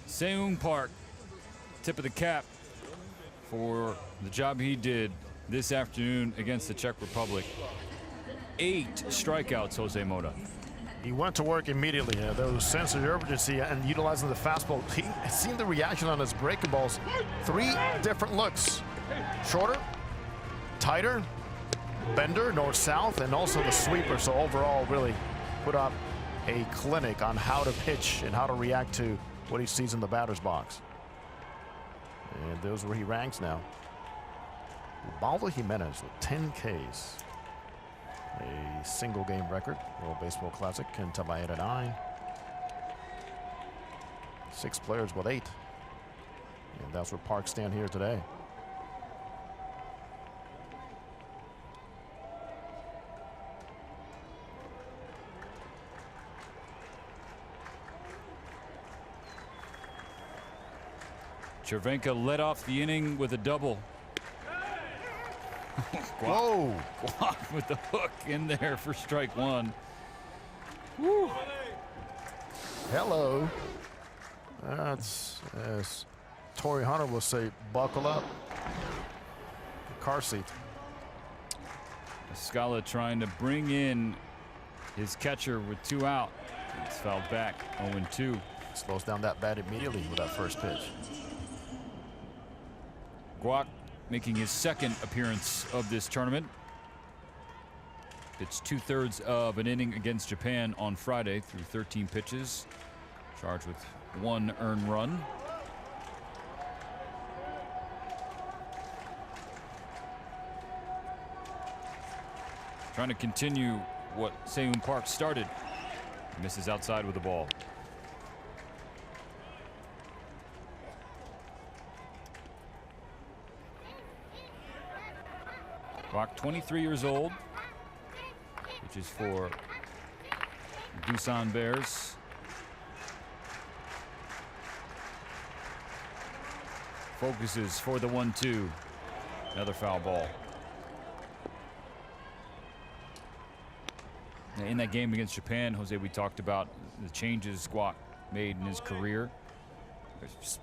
Seung Park, tip of the cap for the job he did this afternoon against the Czech Republic. 8 strikeouts, Jose Mota. He went to work immediately. There was a sense of urgency and utilizing the fastball. He seen the reaction on his breaking balls. 3 different looks. Shorter, tighter, bender, north-south, and also the sweeper. So overall, really put up a clinic on how to pitch and how to react to what he sees in the batter's box. And those where he ranks now. Ubaldo Jimenez with 10 Ks. A single game record. World Baseball Classic. Ken Tabayeta 9. 6 players with 8. And that's where Park stand here today. Cervenka led off the inning with a double. Whoa! Guac with the hook in there for strike 1. Woo. Hello. That's, as Torrey Hunter will say, buckle up. Car seat. Scala trying to bring in his catcher with 2 out. It's fouled back, 0-2. Slows down that bat immediately with that first pitch. Guac making his second appearance of this tournament. It's 2/3 of an inning against Japan on Friday through 13 pitches. Charged with 1 earned run. Trying to continue what Se-Yoon Park started. Misses outside with the ball. Guac, 23 years old, which is for Busan Bears. Focuses for the 1-2. Another foul ball. Now, in that game against Japan, Jose, we talked about the changes Guac made in his career.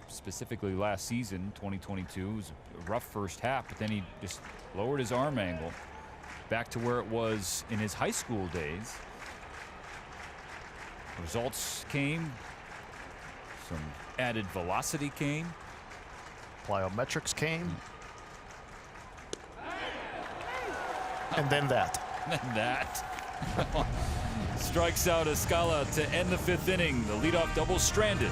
Specifically last season, 2022, it was a rough first half, but then he just lowered his arm angle back to where it was in his high school days. Results came, some added velocity came. Plyometrics came. And then that. And that. Strikes out Escala to end the 5th inning. The leadoff double stranded.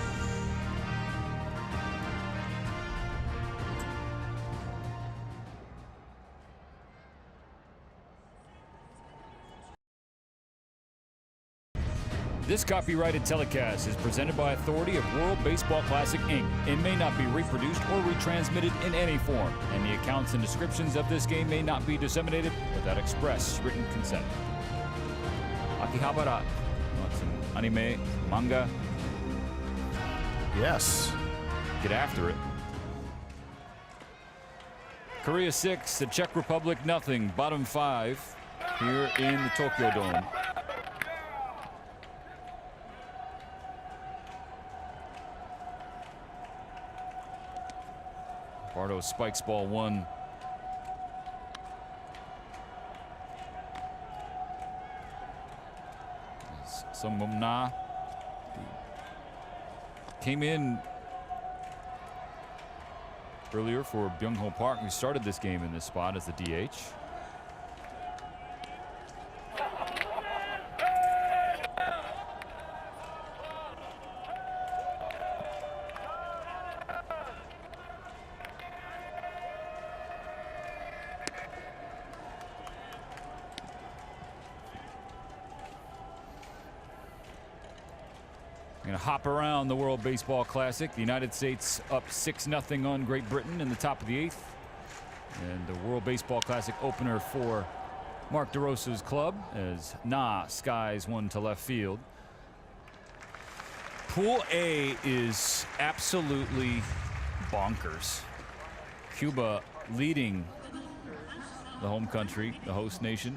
This copyrighted telecast is presented by authority of World Baseball Classic, Inc. It may not be reproduced or retransmitted in any form, and the accounts and descriptions of this game may not be disseminated without express written consent. Akihabara. Want some anime, manga? Yes. Get after it. Korea 6, the Czech Republic nothing. Bottom 5 here in the Tokyo Dome. Bardo spikes ball 1. Sungmum came in earlier for Byung-ho Park, who started this game in this spot as the DH. Going to hop around the World Baseball Classic. The United States up 6-0 on Great Britain in the top of the 8th. And the World Baseball Classic opener for Mark DeRosa's club as Na skies one to left field. Pool A is absolutely bonkers. Cuba leading the home country, the host nation.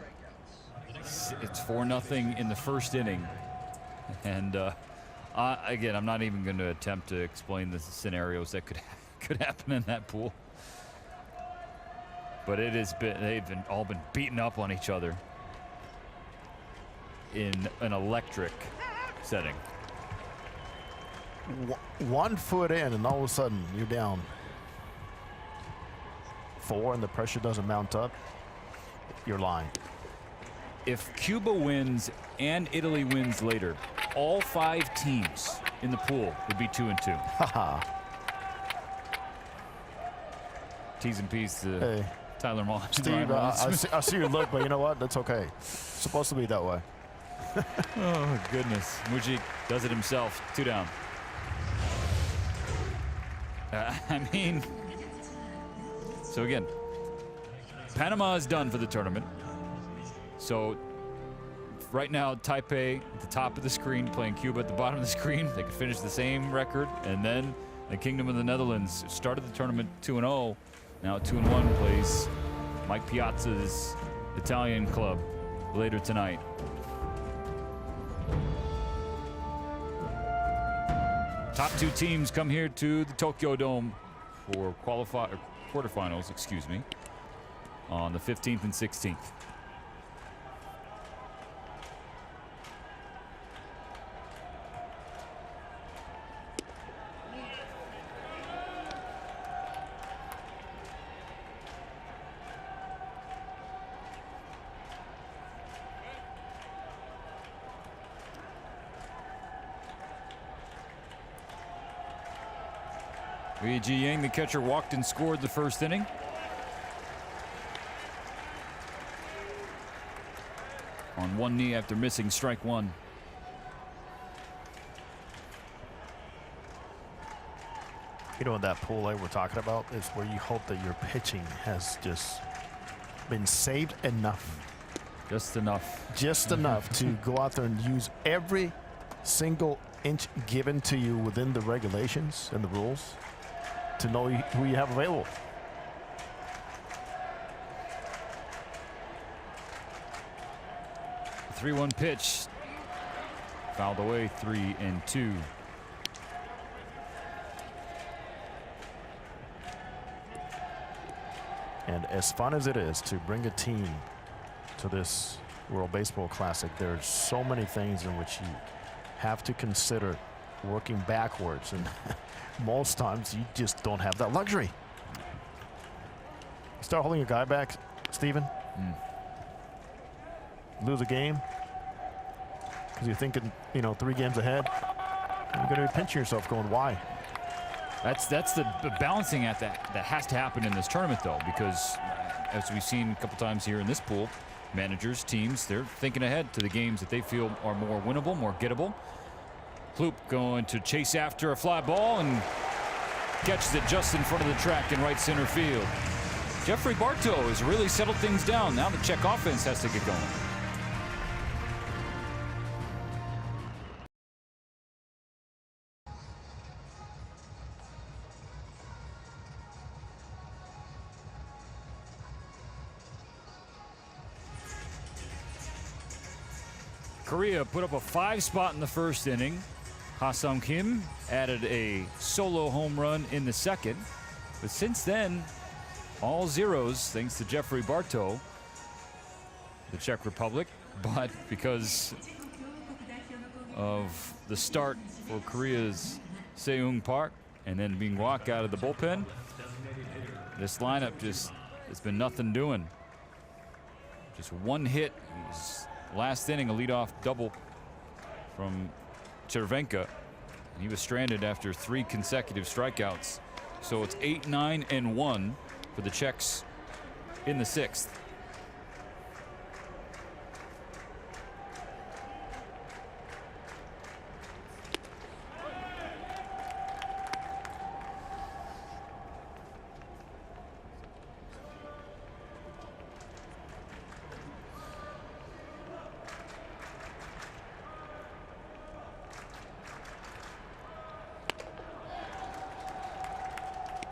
It's 4-0 in the first inning. And again, I'm not even going to attempt to explain the scenarios that could happen in that pool. But it has been, they've all been beaten up on each other in an electric setting. 1 foot in, and all of a sudden you're down 4, and the pressure doesn't mount up. your line. If Cuba wins and Italy wins later, all 5 teams in the pool would be 2-2. Haha. T's and P's to Hey, Tyler Mullins. Steve, I see your look, but you know what? That's okay. It's supposed to be that way. Oh, goodness. Mujik does it himself. 2 down. I mean, so again, Panama is done for the tournament. So right now, Taipei at the top of the screen, playing Cuba at the bottom of the screen. They could finish the same record. And then the Kingdom of the Netherlands started the tournament 2-0. Now 2-1 plays Mike Piazza's Italian club later tonight. Top 2 teams come here to the Tokyo Dome for quarterfinals, excuse me, on the 15th and 16th. Wei Ji-yang, the catcher, walked and scored the first inning. On one knee after missing strike 1. You know, that pool that we're talking about is where you hope that your pitching has just been saved enough. Just enough. Just enough to go out there and use every single inch given to you within the regulations and the rules to know who you have available. The 3-1 pitch. Fouled away, 3-2. And as fun as it is to bring a team to this World Baseball Classic, there's so many things in which you have to consider working backwards, and most times you just don't have that luxury. You start holding a guy back, Steven, lose a game because you're thinking, you know, 3 games ahead, you're going to be pinching yourself going, why? That's the balancing act that has to happen in this tournament, though, because as we've seen a couple times here in this pool, managers, teams, they're thinking ahead to the games that they feel are more winnable, more gettable. Ploop going to chase after a fly ball and catches it just in front of the track in right center field. Jeffrey Bartow has really settled things down. Now the Czech offense has to get going. Korea put up a 5 spot in the first inning. Ha-Sung Kim added a solo home run in the second. But since then, all zeros thanks to Jeffrey Bartow, the Czech Republic. But because of the start for Korea's Seung Park and then being walked out of the bullpen, this lineup it's been nothing doing. Just 1 hit. Last inning, a leadoff double from Chervenka. He was stranded after 3 consecutive strikeouts. So it's 8-9-1 for the Czechs in the 6th.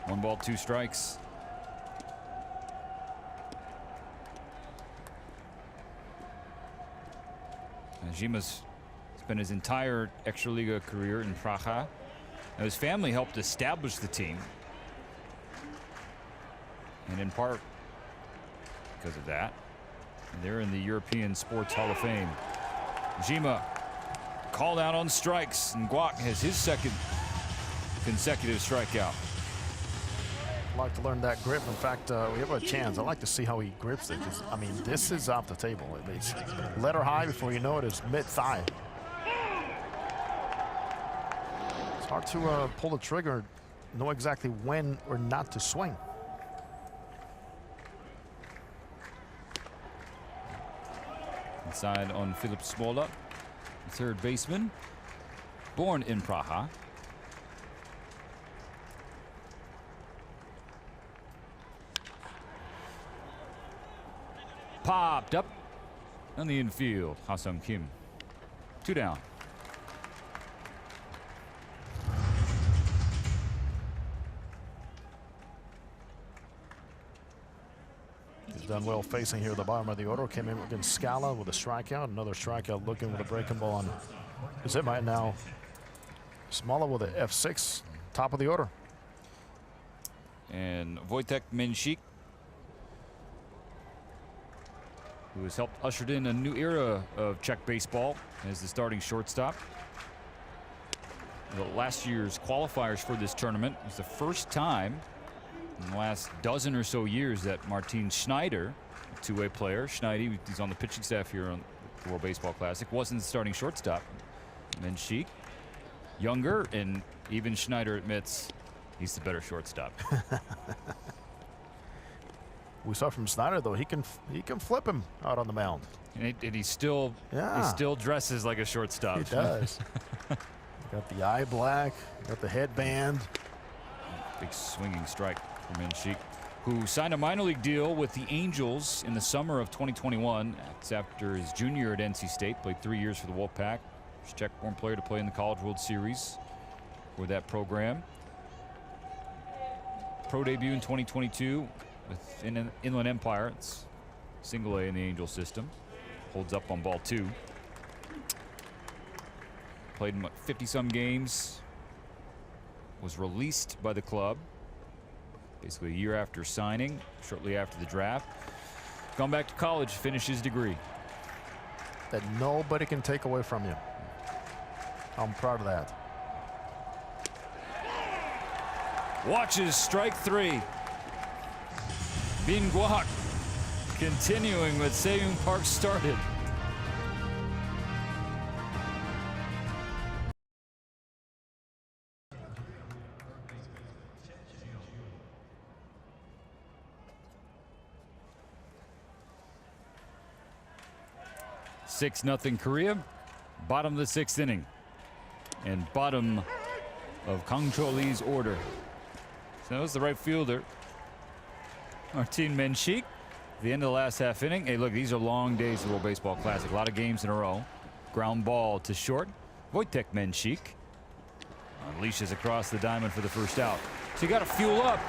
One ball, 2 strikes. Zima's spent his entire Extraliga career in Praha. Now his family helped establish the team, and in part because of that, they're in the European Sports Hall of Fame. Zima called out on strikes, and Guak has his 2nd consecutive strikeout. like to learn that grip. In fact, we have a chance. I like to see how he grips it. I mean, this is off the table. It's letter high before you know it is mid-thigh. It's hard to pull the trigger, know exactly when or not to swing. Inside on Filip Smola, the third baseman, born in Praha. Popped up on the infield, Ha-Sung Kim. 2 down. He's done well facing here at the bottom of the order. Came in against Scala with a strikeout. Another strikeout looking with a breaking ball on his hit right now. Smola with a F6, top of the order. And Wojtek Menchik, who has helped ushered in a new era of Czech baseball as the starting shortstop. The last year's qualifiers for this tournament was the first time in the last dozen or so years that Martin Schneider, a two-way player, Schneidi, he's on the pitching staff here on the World Baseball Classic, wasn't the starting shortstop. Menchik, younger, and even Schneider admits he's the better shortstop. We saw from Snyder though he can flip him out on the mound, and he still dresses like a shortstop. He does. Got the eye black, got the headband. Big swinging strike from Menchik, who signed a minor league deal with the Angels in the summer of 2021. That's after his junior year at NC State. Played 3 years for the Wolfpack. First Czech-born player to play in the College World Series for that program. Pro debut in 2022 with Inland Empire. It's single A in the Angel system. Holds up on ball 2. Played 50-some games. Was released by the club basically a year after signing, shortly after the draft. Gone back to college, finished his degree. That nobody can take away from you. I'm proud of that. Watches strike 3. Bin Guak continuing what Seung Park started. Six nothing Korea. Bottom of the 6th inning. And bottom of Kang Cho-lee's order. So that was the right fielder, Martin Menchik. The end of the last half inning. Hey, look, these are long days of the World Baseball Classic. A lot of games in a row. Ground ball to short. Wojtek Menchik unleashes across the diamond for the first out. So you got to fuel up,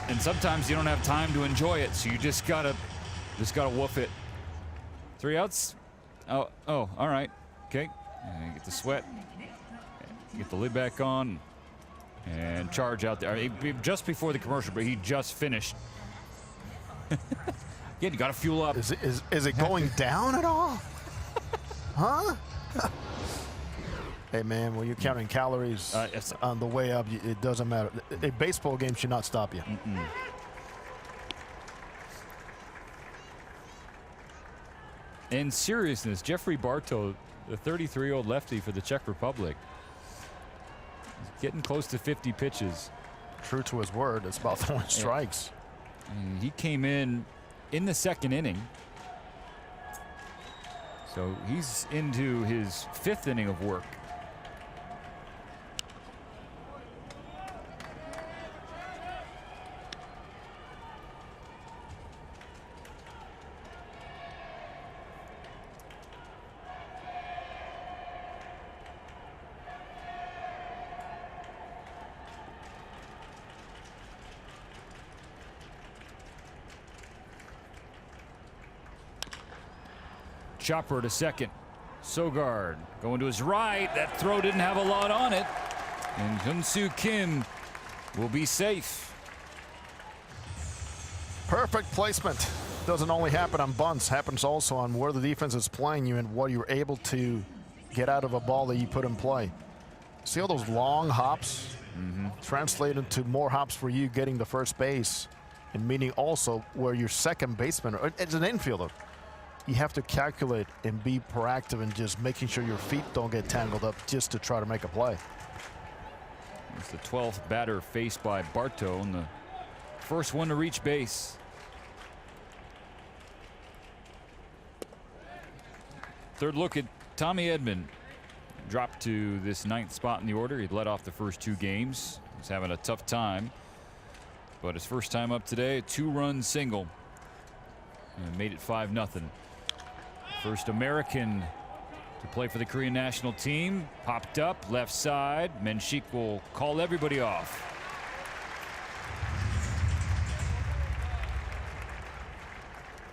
and sometimes you don't have time to enjoy it. So you just gotta woof it. 3 outs. Oh, all right. Okay. And get the sweat. Get the lid back on. And charge out there. Just before the commercial, but he just finished. Yeah, you got to fuel up. Is it going down at all? Huh? Hey, man, when you're counting calories on the way up, it doesn't matter. A baseball game should not stop you. In seriousness, Jeffrey Bartow, the 33-year-old lefty for the Czech Republic, is getting close to 50 pitches. True to his word, it's about throwing strikes. And he came in the 2nd inning. So he's into his 5th inning of work. Chopper to second. Sogard going to his right. That throw didn't have a lot on it. And Hyun-Soo Kim will be safe. Perfect placement. Doesn't only happen on bunts, happens also on where the defense is playing you and what you're able to get out of a ball that you put in play. See all those long hops translate into more hops for you getting the first base, and meaning also where your second baseman, or as an infielder, you have to calculate and be proactive and just making sure your feet don't get tangled up just to try to make a play. It's the 12th batter faced by Bartow, and the first one to reach base. Third look at Tommy Edman. Dropped to this 9th spot in the order. He'd led off the first 2 games. He's having a tough time. But his first time up today, a 2-run single. And made it 5-0. First American to play for the Korean national team. Popped up, left side. Menchik will call everybody off.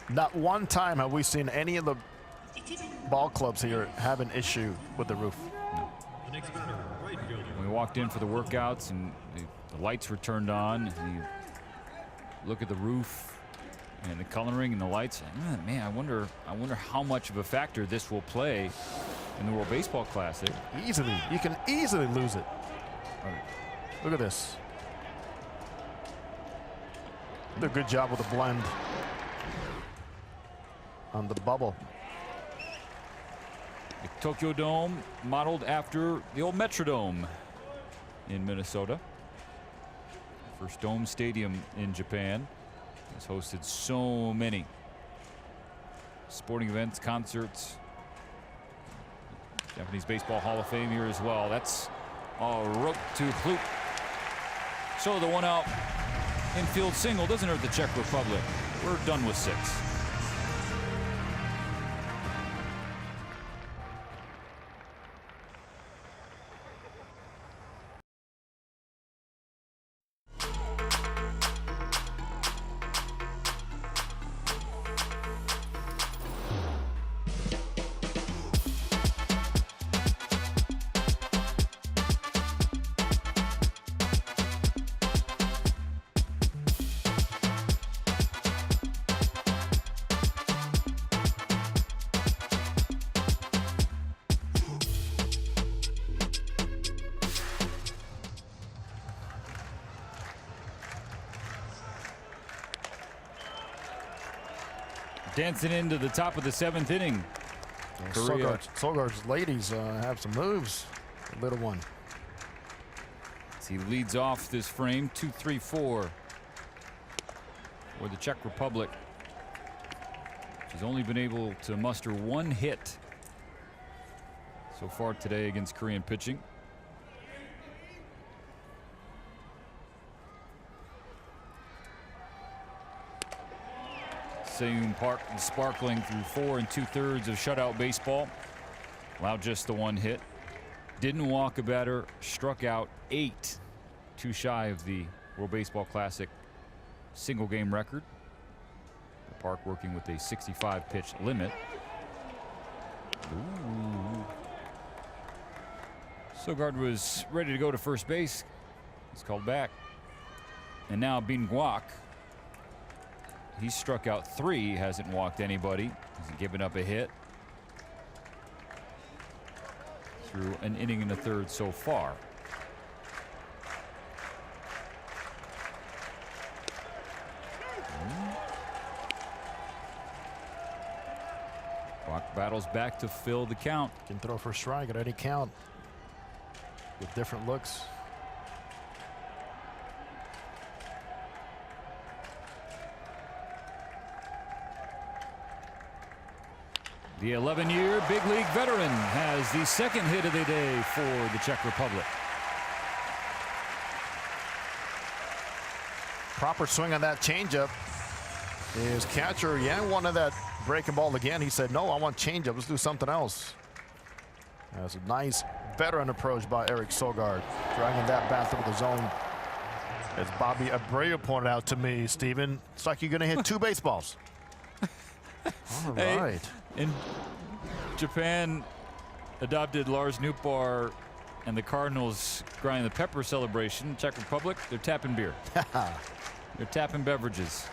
Not one time have we seen any of the ball clubs here have an issue with the roof. We walked in for the workouts and the lights were turned on. And you look at the roof and the coloring and the lights. And man, I wonder how much of a factor this will play in the World Baseball Classic. Easily, you can easily lose it. Look at this. Did a good job with the blend on the bubble. The Tokyo Dome modeled after the old Metrodome in Minnesota. First dome stadium in Japan. Has hosted so many sporting events, concerts. Japanese Baseball Hall of Fame here as well. That's a rope to Kloop. So the 1-out infield single doesn't hurt the Czech Republic. We're done with 6. Dancing into the top of the 7th inning. Sogard's ladies have some moves. The little one. As he leads off this frame, 2-3-4 for the Czech Republic. She's only been able to muster 1 hit so far today against Korean pitching. Seung Park sparkling through 4 2/3 of shutout baseball. Allowed just the 1 hit. Didn't walk a batter. Struck out 8. Too shy of the World Baseball Classic single game record. Park working with a 65 pitch limit. Ooh. Sogard was ready to go to first base. He's called back. And now Bin Guak. He's struck out 3, hasn't walked anybody, hasn't given up a hit. Through an inning and a third so far. Guak battles back to fill the count. Can throw for a strike at any count with different looks. The 11-year big league veteran has the 2nd hit of the day for the Czech Republic. Proper swing on that changeup. His catcher Yan wanted that breaking ball again. He said, no, I want changeup. Let's do something else. That's a nice veteran approach by Eric Sogard, dragging that bat through the zone. As Bobby Abreu pointed out to me, Steven, it's like you're going to hit 2 baseballs. All right. In Japan, adopted Lars Nootbaar and the Cardinals grinding the pepper celebration. Czech Republic, they're tapping beer. They're tapping beverages.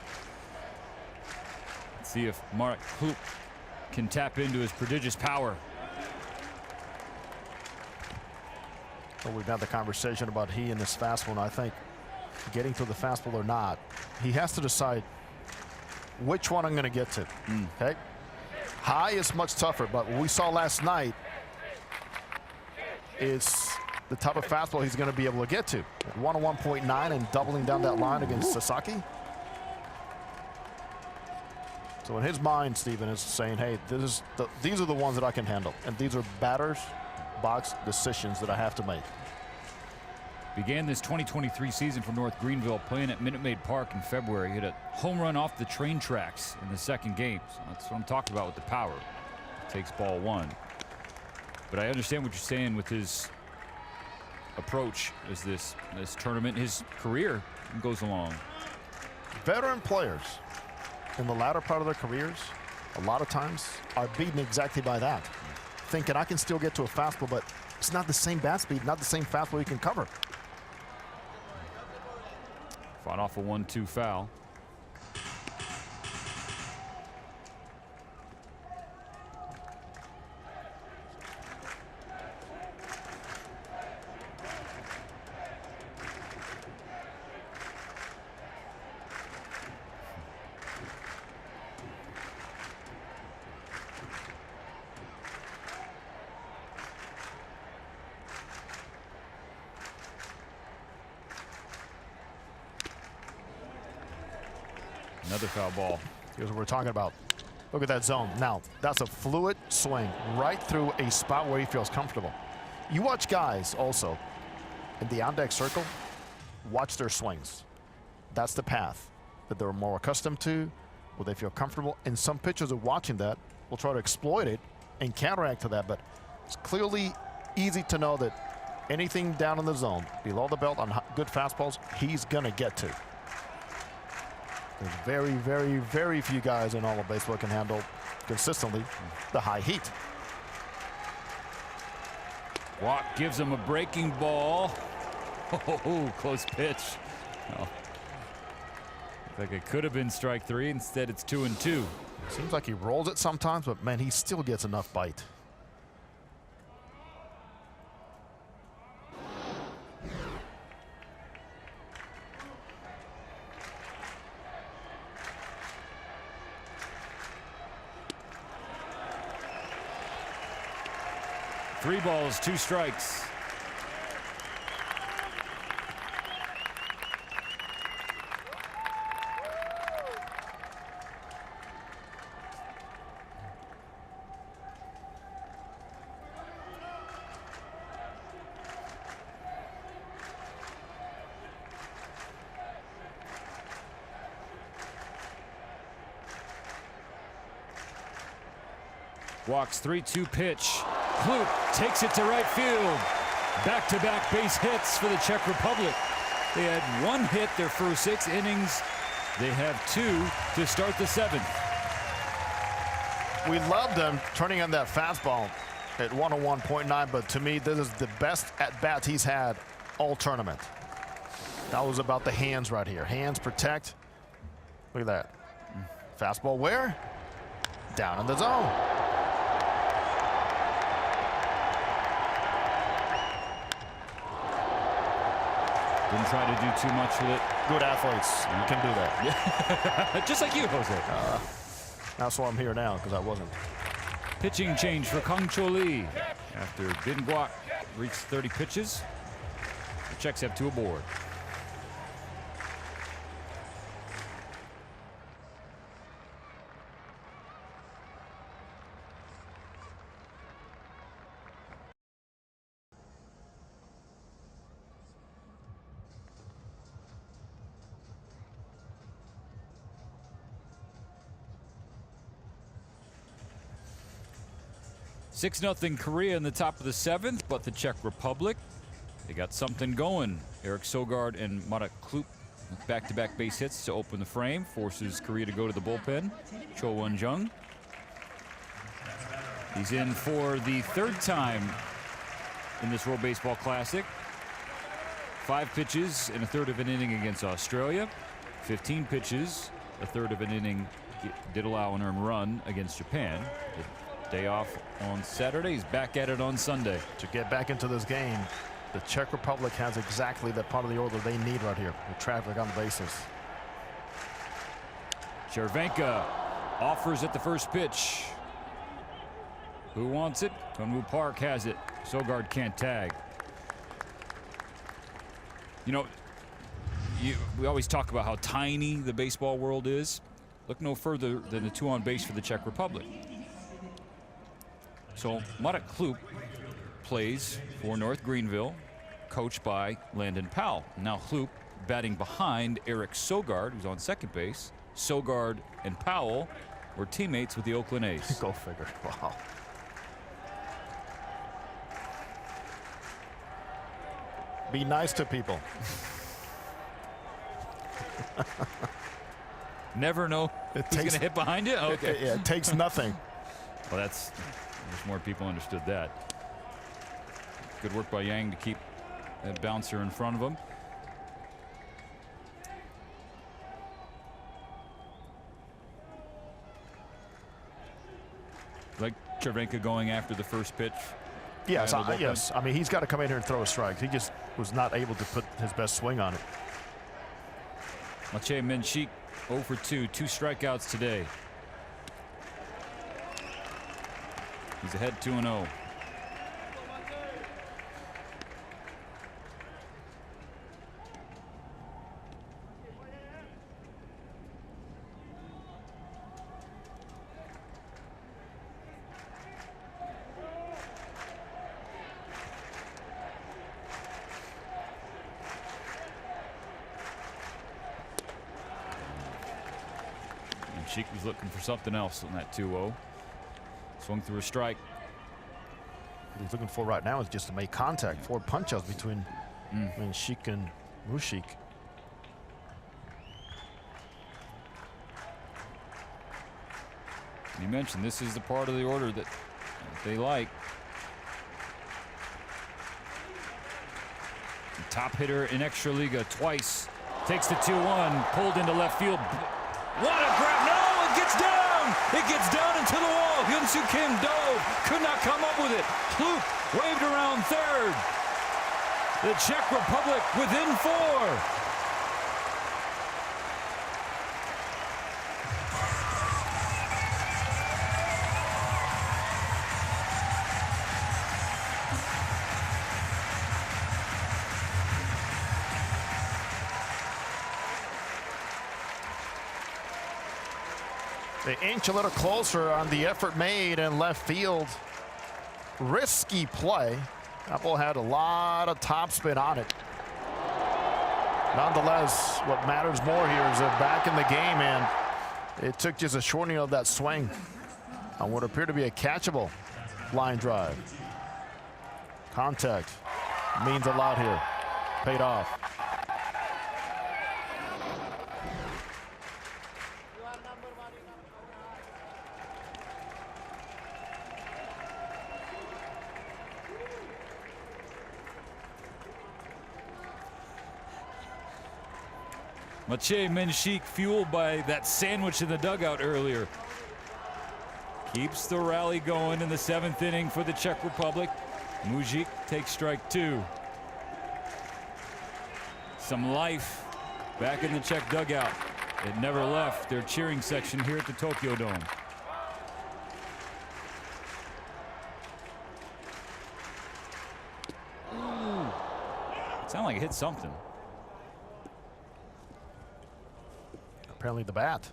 Let's see if Mark Kloop can tap into his prodigious power. So we've had the conversation about he and his fastball, and I think getting to the fastball or not, he has to decide which one I'm going to get to. Okay, high is much tougher, but what we saw last night is the type of fastball he's going to be able to get to. 101.9 and doubling down that line against Sasaki. So in his mind, Steven is saying, hey, these are the ones that I can handle. And these are batter's box decisions that I have to make. Began this 2023 season for North Greenville playing at Minute Maid Park in February. Hit a home run off the train tracks in the second game. So that's what I'm talking about with the power. Takes ball one. But I understand what you're saying with his approach as this tournament, his career goes along. Veteran players in the latter part of their careers, a lot of times are beaten exactly by that. Thinking I can still get to a fastball, but it's not the same bat speed, not the same fastball you can cover. Fought off a 1-2 foul. Another foul ball. Here's what we're talking about. Look at that zone. Now, that's a fluid swing right through a spot where he feels comfortable. You watch guys also in the on-deck circle, watch their swings. That's the path that they're more accustomed to, where they feel comfortable. And some pitchers are watching that, will try to exploit it and counteract to that. But it's clearly easy to know that anything down in the zone, below the belt on good fastballs, he's going to get to. There's very, very, very few guys in all of baseball can handle consistently the high heat. Walk gives him a breaking ball. Oh, close pitch. Oh. Looked like it could have been strike three. Instead, it's 2-2. Seems like he rolls it sometimes, but man, he still gets enough bite. Three balls, two strikes. Walks 3-2 pitch. Klute takes it to right field. Back-to-back base hits for the Czech Republic. They had one hit their first 6 innings. They have 2 to start the 7th. We loved him turning on that fastball at 101.9, but to me, this is the best at-bat he's had all tournament. That was about the hands right here. Hands protect. Look at that. Fastball where? Down in the zone. Didn't try to do too much with it. Good athletes can do that. Yeah. Just like you, Jose. That's why I'm here now, because I wasn't. Pitching change for Kang Cho Lee. After Bin Guak reached 30 pitches, the Czechs have 2 aboard. Six 6-0 Korea in the top of the 7th, but the Czech Republic, they got something going. Eric Sogard and Marat Klute with back-to-back base hits to open the frame, forces Korea to go to the bullpen. Cho Won-jung. He's in for the 3rd time in this World Baseball Classic. 5 pitches in a 1/3 of an inning against Australia. 15 pitches, a 1/3 of an inning, did allow an earned run against Japan. Day off on Saturday. He's back at it on Sunday. To get back into this game, The Czech Republic has exactly that part of the order they need right here, with traffic on the bases. Chervenka offers at the first pitch. Who wants it? Kunwu Park has it. Sogard can't tag. You know, we always talk about how tiny the baseball world is. Look no further than the 2 on base for the Czech Republic. So Marek Klup plays for North Greenville, coached by Landon Powell. Now Klup batting behind Eric Sogard, who's on second base. Sogard and Powell were teammates with the Oakland A's. Go figure. Wow. Be nice to people. Never know who's going to hit behind you? Okay. It takes nothing. Well, I wish more people understood that. Good work by Yang to keep that bouncer in front of him. Like Chervenka going after the first pitch. Yes, yes. I mean, he's got to come in here and throw a strike. He just was not able to put his best swing on it. Maciej Menchik 0 for 2, 2 strikeouts today. He's ahead 2-0. Sheik was looking for something else on that 2-0. Swung through a strike. What he's looking for right now is just to make contact. 4 punch-outs between Sheik and Mushik. You mentioned this is the part of the order that they like. The top hitter in Extraliga twice. Takes the 2-1, pulled into left field. What a grab! No, it gets down! It gets down into the wall. Hyun-Soo Kim dove, could not come up with it. Klup waved around third. The Czech Republic within 4. They inch a little closer on the effort made in left field. Risky play. That ball had a lot of topspin on it. Nonetheless, what matters more here is they're back in the game, and it took just a shortening of that swing on what appeared to be a catchable line drive. Contact means a lot here. Paid off. Maciej Menchik, fueled by that sandwich in the dugout earlier, keeps the rally going in the 7th inning for the Czech Republic. Mužík takes strike 2. Some life back in the Czech dugout. It never left their cheering section here at the Tokyo Dome. Ooh. It sounded like it hit something. Apparently the bat.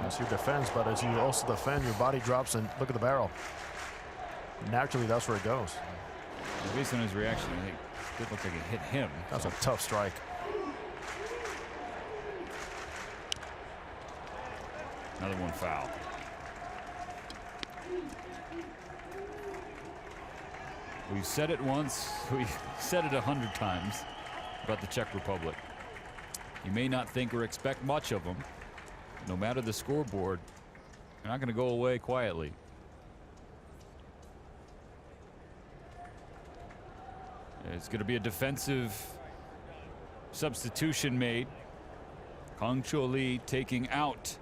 That's your defense, but as you also defend, your body drops and look at the barrel. Naturally, that's where it goes. Based on his reaction, I think it did look like it hit him. That's a tough strike. Another one foul. We've said it once, we've said it 100 times about the Czech Republic. You may not think or expect much of them. No matter the scoreboard, they're not going to go away quietly. It's going to be a defensive substitution made. Kang Cho Lee taking out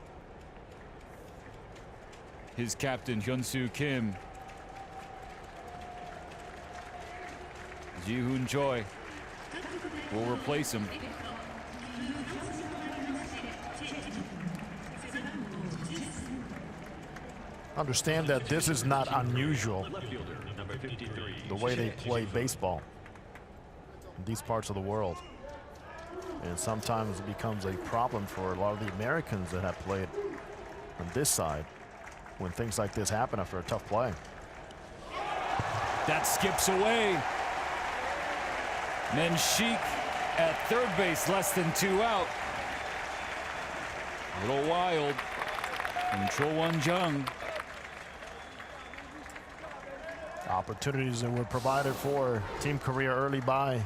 his captain, Hyun-Soo Kim. Ji-Hoon Choi will replace him. Understand that this is not unusual, the way they play baseball in these parts of the world. And sometimes it becomes a problem for a lot of the Americans that have played on this side when things like this happen after a tough play. That skips away. Menshik at third base, less than 2 out. A little wild from Cho Won-jung. Opportunities that were provided for Team Korea early by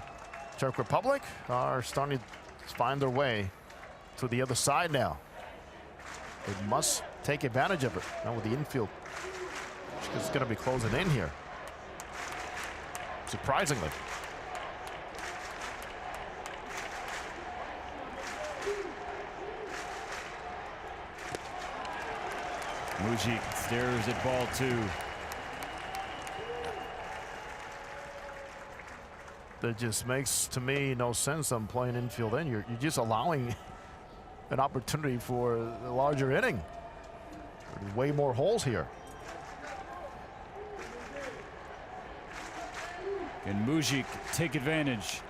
Czech Republic are starting to find their way to the other side now. They must take advantage of it. Now with the infield, it's going to be closing in here, surprisingly. Mujik stares at ball 2. That just makes, to me, no sense on playing infield in. You're just allowing an opportunity for a larger inning. There's way more holes here. And Mujik take advantage.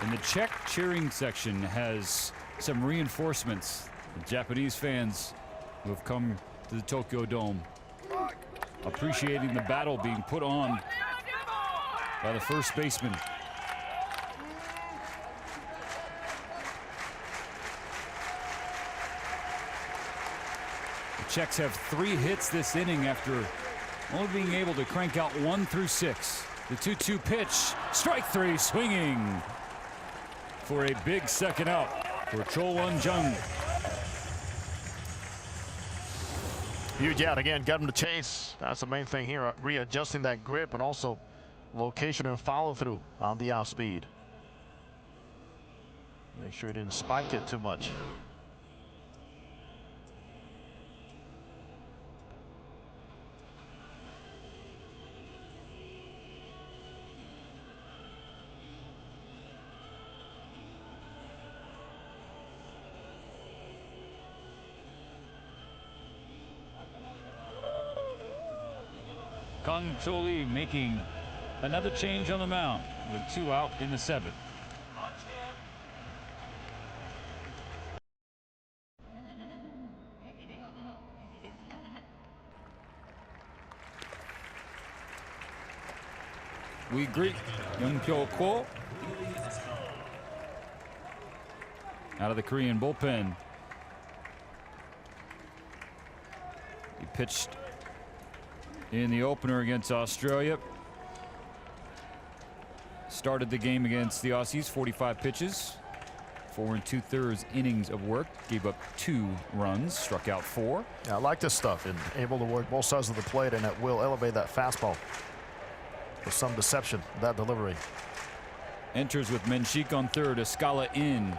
And the Czech cheering section has some reinforcements. The Japanese fans who have come to the Tokyo Dome, appreciating the battle being put on by the first baseman. The Czechs have 3 hits this inning after only being able to crank out 1 through 6. The 2-2 pitch, strike 3, swinging for a big second out for Cho Won-jung. Huge out again, got him to chase. That's the main thing here, readjusting that grip and also location and follow through on the off speed. Make sure he didn't spike it too much. Kang Cho-lee making another change on the mound with 2 out in the 7th. We greet Young Pyo Kwo out of the Korean bullpen. He pitched in the opener against Australia. Started the game against the Aussies, 45 pitches, 4 2/3 innings of work, gave up 2 runs, struck out 4. Yeah, I like this stuff, and able to work both sides of the plate, and that will elevate that fastball with some deception, that delivery. Enters with Menshik on third, Escala in.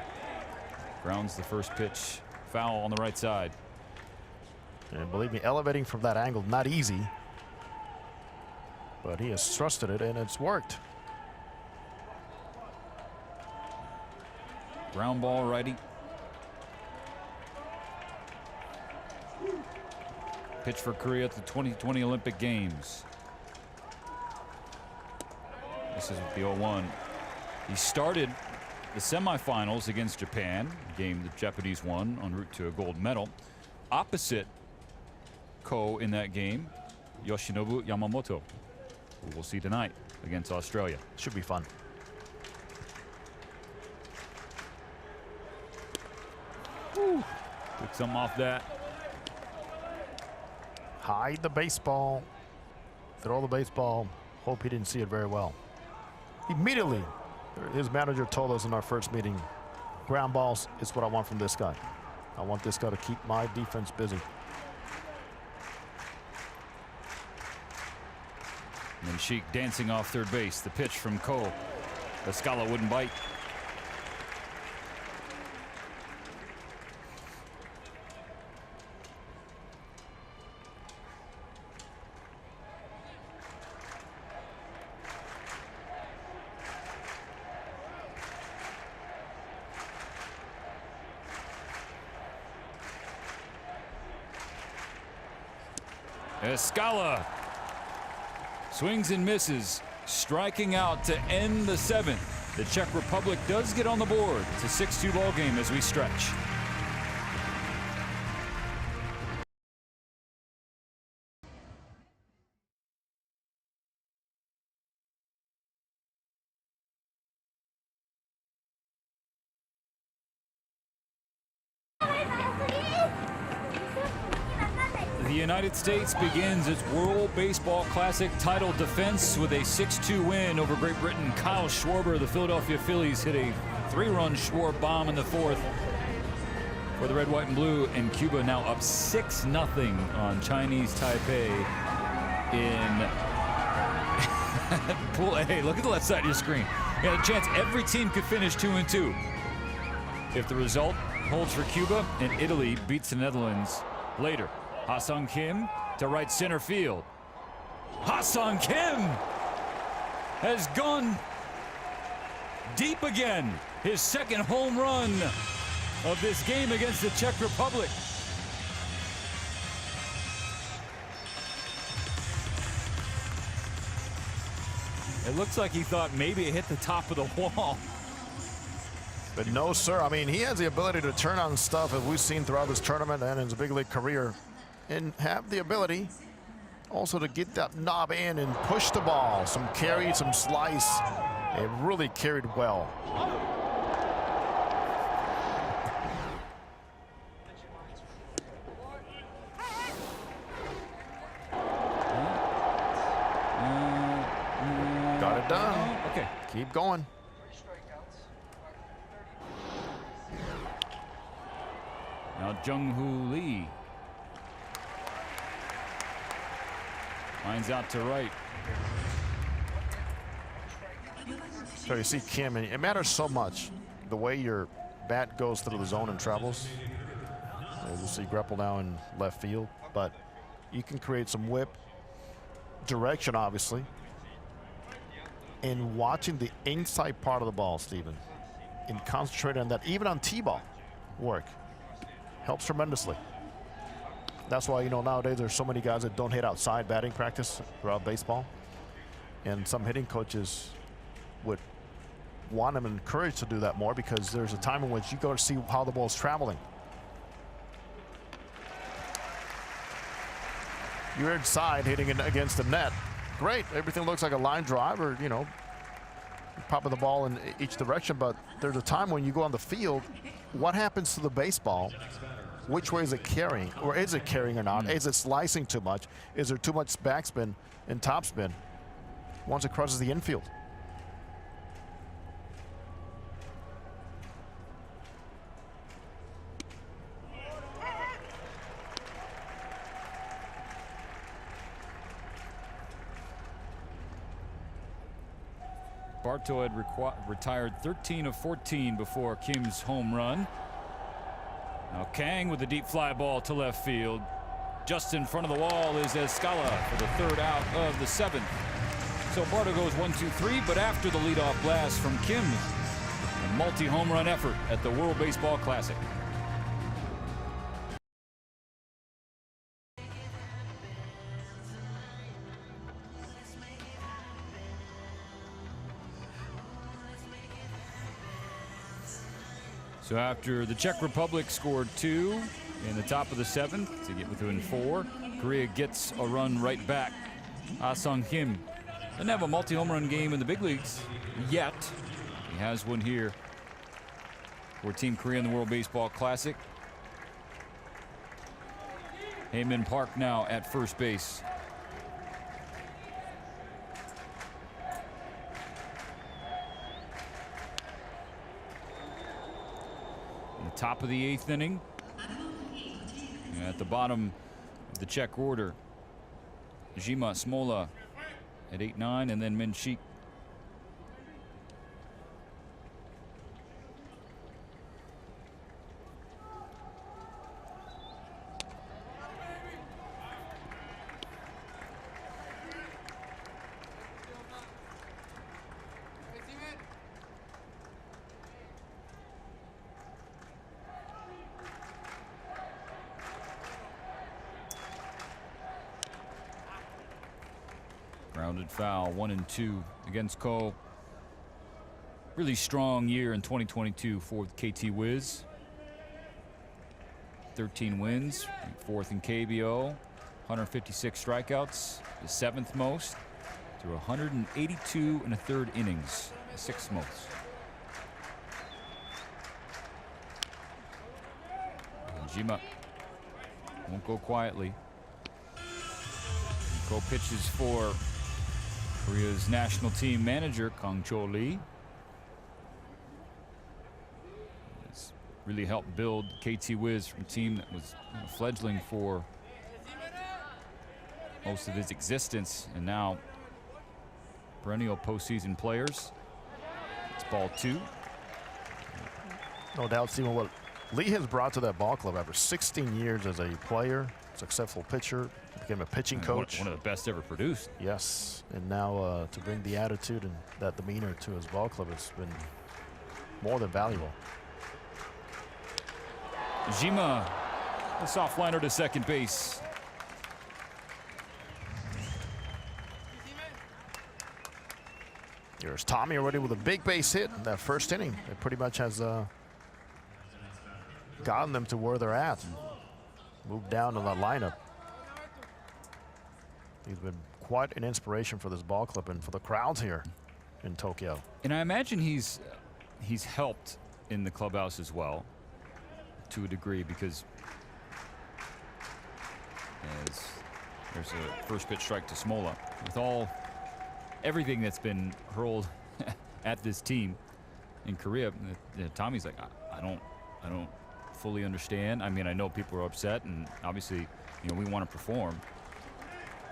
Grounds the first pitch, foul on the right side. And believe me, elevating from that angle, not easy. But he has trusted it, and it's worked. Ground ball righty. Pitch for Korea at the 2020 Olympic Games. This is with the 0-1. He started the semifinals against Japan, a game the Japanese won en route to a gold medal. Opposite Ko in that game, Yoshinobu Yamamoto, who we'll see tonight against Australia. Should be fun. Took some off that. Hide the baseball. Throw the baseball. Hope he didn't see it very well. Immediately, his manager told us in our first meeting, ground balls is what I want from this guy. I want this guy to keep my defense busy. And Sheik dancing off third base. The pitch from Ko. Escala wouldn't bite. Escala swings and misses, striking out to end the 7th. The Czech Republic does get on the board. It's a 6-2 ball game as we stretch. The United States begins its World Baseball Classic title defense with a 6-2 win over Great Britain. Kyle Schwarber, the Philadelphia Phillies, hit a 3-run Schwarber bomb in the 4th for the red, white, and blue, and Cuba now up 6-0 on Chinese Taipei in Pool A. Look at the left side of your screen. You had a chance every team could finish 2-2. If the result holds for Cuba and Italy beats the Netherlands later. Ha-Sung Kim to right center field. Ha-Sung Kim has gone deep again. His 2nd home run of this game against the Czech Republic. It looks like he thought maybe it hit the top of the wall. But no, sir. I mean, he has the ability to turn on stuff that we've seen throughout this tournament and in his big league career, and have the ability also to get that knob in and push the ball. Some carry, some slice. It really carried well. Got it done. Okay. Keep going. Now Jung-Hoo Lee lines out to right. So you see Kim, and it matters so much the way your bat goes through the zone and travels. You see Greppel now in left field, but you can create some whip direction, obviously. And watching the inside part of the ball, Steven, and concentrating on that, even on T-ball work, helps tremendously. That's why, you know, nowadays there's so many guys that don't hit outside batting practice throughout baseball. And some hitting coaches would want them encouraged to do that more, because there's a time in which you go to see how the ball's traveling. You're inside hitting it against the net. Great, everything looks like a line drive, or, you know, popping the ball in each direction, but there's a time when you go on the field, what happens to the baseball? Which way is it carrying? Or is it carrying or not? Is it slicing too much? Is there too much backspin and topspin once it crosses the infield? Bartow had retired 13 of 14 before Kim's home run. Now Kang with the deep fly ball to left field. Just in front of the wall is Escala for the 3rd out of the 7th. So Bartow goes 1-2-3, but after the leadoff blast from Kim, a multi-home run effort at the World Baseball Classic. So after the Czech Republic scored 2 in the top of the 7th to get within 4, Korea gets a run right back. Ah-Sung Kim doesn't have a multi-home run game in the big leagues yet. He has one here for Team Korea in the World Baseball Classic. Heyman Park now at first base. Top of the 8th inning. At the bottom of the Czech order, Zima, Smola at 8-9, and then Menchik. Unheralded foul, 1-2 against Ko. Really strong year in 2022 for KT Wiz. 13 wins, 4th in KBO, 156 strikeouts, the 7th most, through 182 1/3 innings, the 6th most. And Jima won't go quietly. Ko pitches for Korea's national team manager, Kang Cho Lee. It's really helped build KT Wiz from a team that was fledgling for most of his existence, and now perennial postseason players. It's ball 2. No doubt, Stephen, what Lee has brought to that ball club after 16 years as a player, successful pitcher, became a pitching coach. One of the best ever produced. Yes, and now to bring the attitude and that demeanor to his ball club has been more than valuable. Jima, a soft liner to second base. Here's Tommy already with a big base hit in that first inning. It pretty much has gotten them to where they're at. Moved down to that lineup. He's been quite an inspiration for this ball club and for the crowds here in Tokyo. And I imagine he's helped in the clubhouse as well, to a degree, because as there's a first pitch strike to Smola. With everything that's been hurled at this team in Korea, Tommy's like, I don't fully understand. I mean, I know people are upset, and obviously, we want to perform,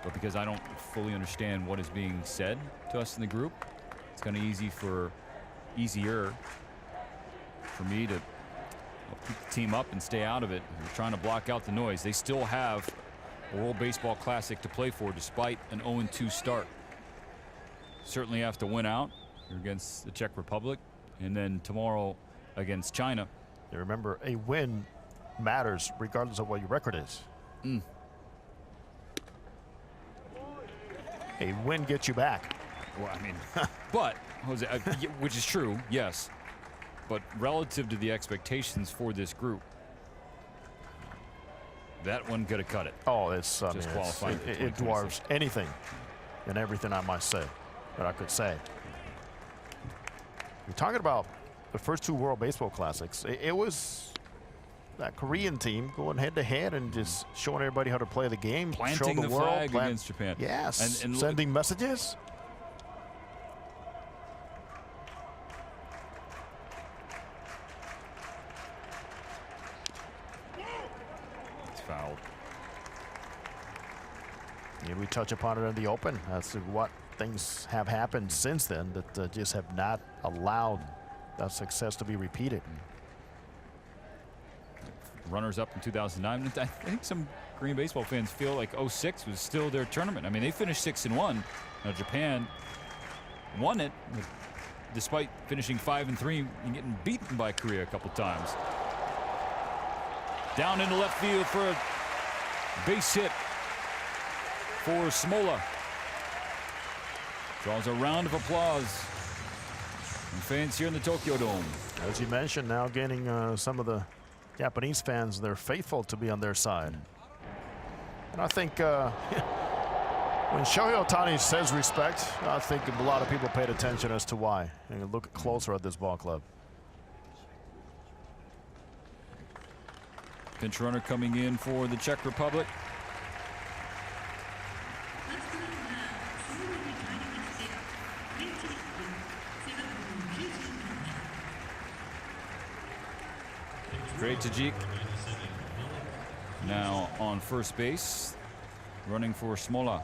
but because I don't fully understand what is being said to us in the group, it's kind of easier for me to keep the team up and stay out of it. We're trying to block out the noise. They still have a World Baseball Classic to play for despite an 0-2 start. Certainly have to win out against the Czech Republic, and then tomorrow against China. You remember, a win matters regardless of what your record is. A win gets you back. Well, I mean, but Jose, which is true, yes, but relative to the expectations for this group, that one could have cut it. Oh, it's Just qualifying for it dwarfs anything and everything I might say, that I could say. You're talking about the first 2 World Baseball Classics. It was that Korean team going head-to-head and just showing everybody how to play the game, planting show the world, flag against Japan. Yes, and sending messages. It's fouled. Yeah, we touch upon it in the open as to what things have happened since then that just have not allowed that success to be repeated. Runners up in 2009. I think some Korean baseball fans feel like 06 was still their tournament. I mean, they finished 6-1. Now Japan won it despite finishing 5-3 and getting beaten by Korea a couple times. Down into left field for a base hit for Smola. Draws a round of applause from fans here in the Tokyo Dome. As you mentioned, now gaining some of the Japanese fans, they're faithful to be on their side. And I think when Shohei Ohtani says respect, I think a lot of people paid attention as to why. And look closer at this ball club. Pinch runner coming in for the Czech Republic. Great Tajik now on first base, running for Smola.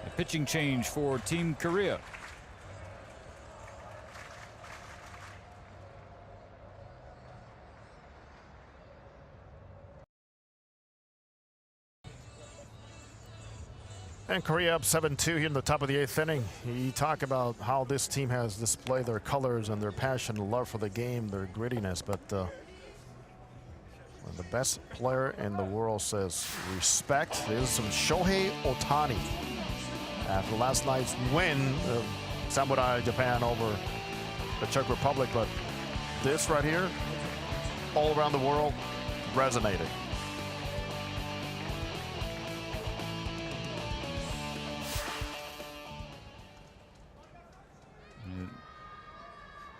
A pitching change for Team Korea. And Korea up 7-2 here in the top of the 8th inning. You talk about how this team has displayed their colors and their passion and love for the game, their grittiness, but When the best player in the world says respect, there's some Shohei Ohtani. After last night's win of Samurai Japan over the Czech Republic, but this right here, all around the world, resonated.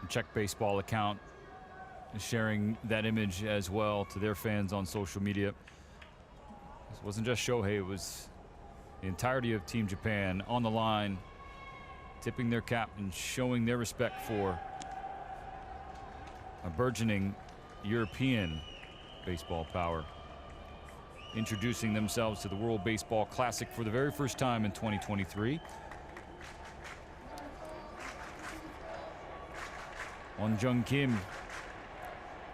Czech baseball account is sharing that image as well to their fans on social media. This wasn't just Shohei, it was the entirety of Team Japan on the line, tipping their cap and showing their respect for a burgeoning European baseball power, introducing themselves to the World Baseball Classic for the very first time in 2023. Won Jung Kim,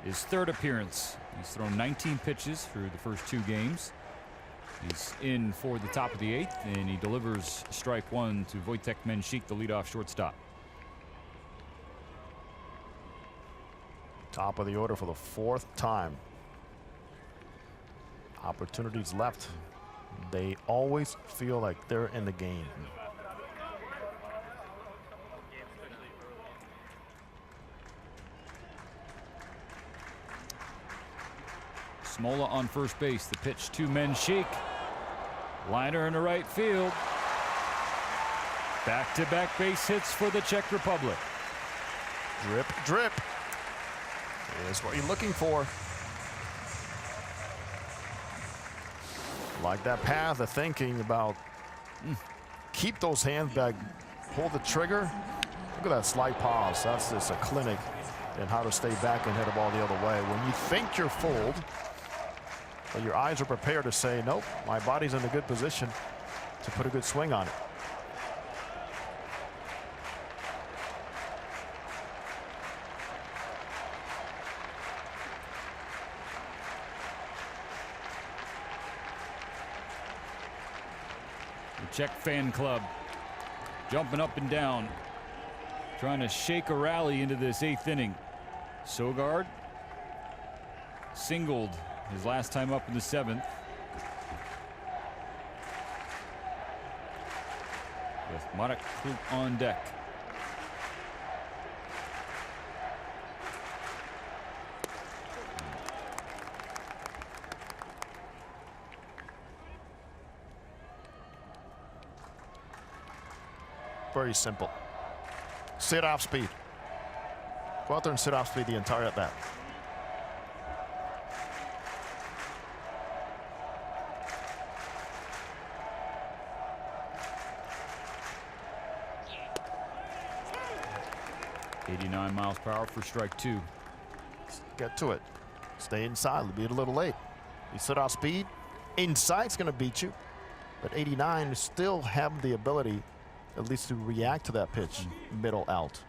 his third appearance. He's thrown 19 pitches through the first 2 games. He's in for the top of the 8th, and he delivers strike 1 to Wojtek Menchik, the leadoff shortstop. Top of the order for the 4th time. Opportunities left. They always feel like they're in the game. Smola on first base. The pitch to Menchik. Liner in the right field. Back-to-back base hits for the Czech Republic. Drip, drip. Is what you're looking for. Like that path of thinking about keep those hands back, pull the trigger. Look at that slight pause. That's just a clinic in how to stay back and hit the ball the other way. When you think you're fooled, but your eyes are prepared to say, nope, my body's in a good position to put a good swing on it. The Czech fan club jumping up and down, trying to shake a rally into this 8th inning. Sogard singled his last time up in the 7th. With Marek Kluk on deck. Very simple. Sit off speed. Go out there and sit off speed the entire at bat. .89 miles per hour for strike 2. Get to it. Stay inside. Be a little late. You sit off speed. Inside's going to beat you. But 89 still have the ability at least to react to that pitch middle out.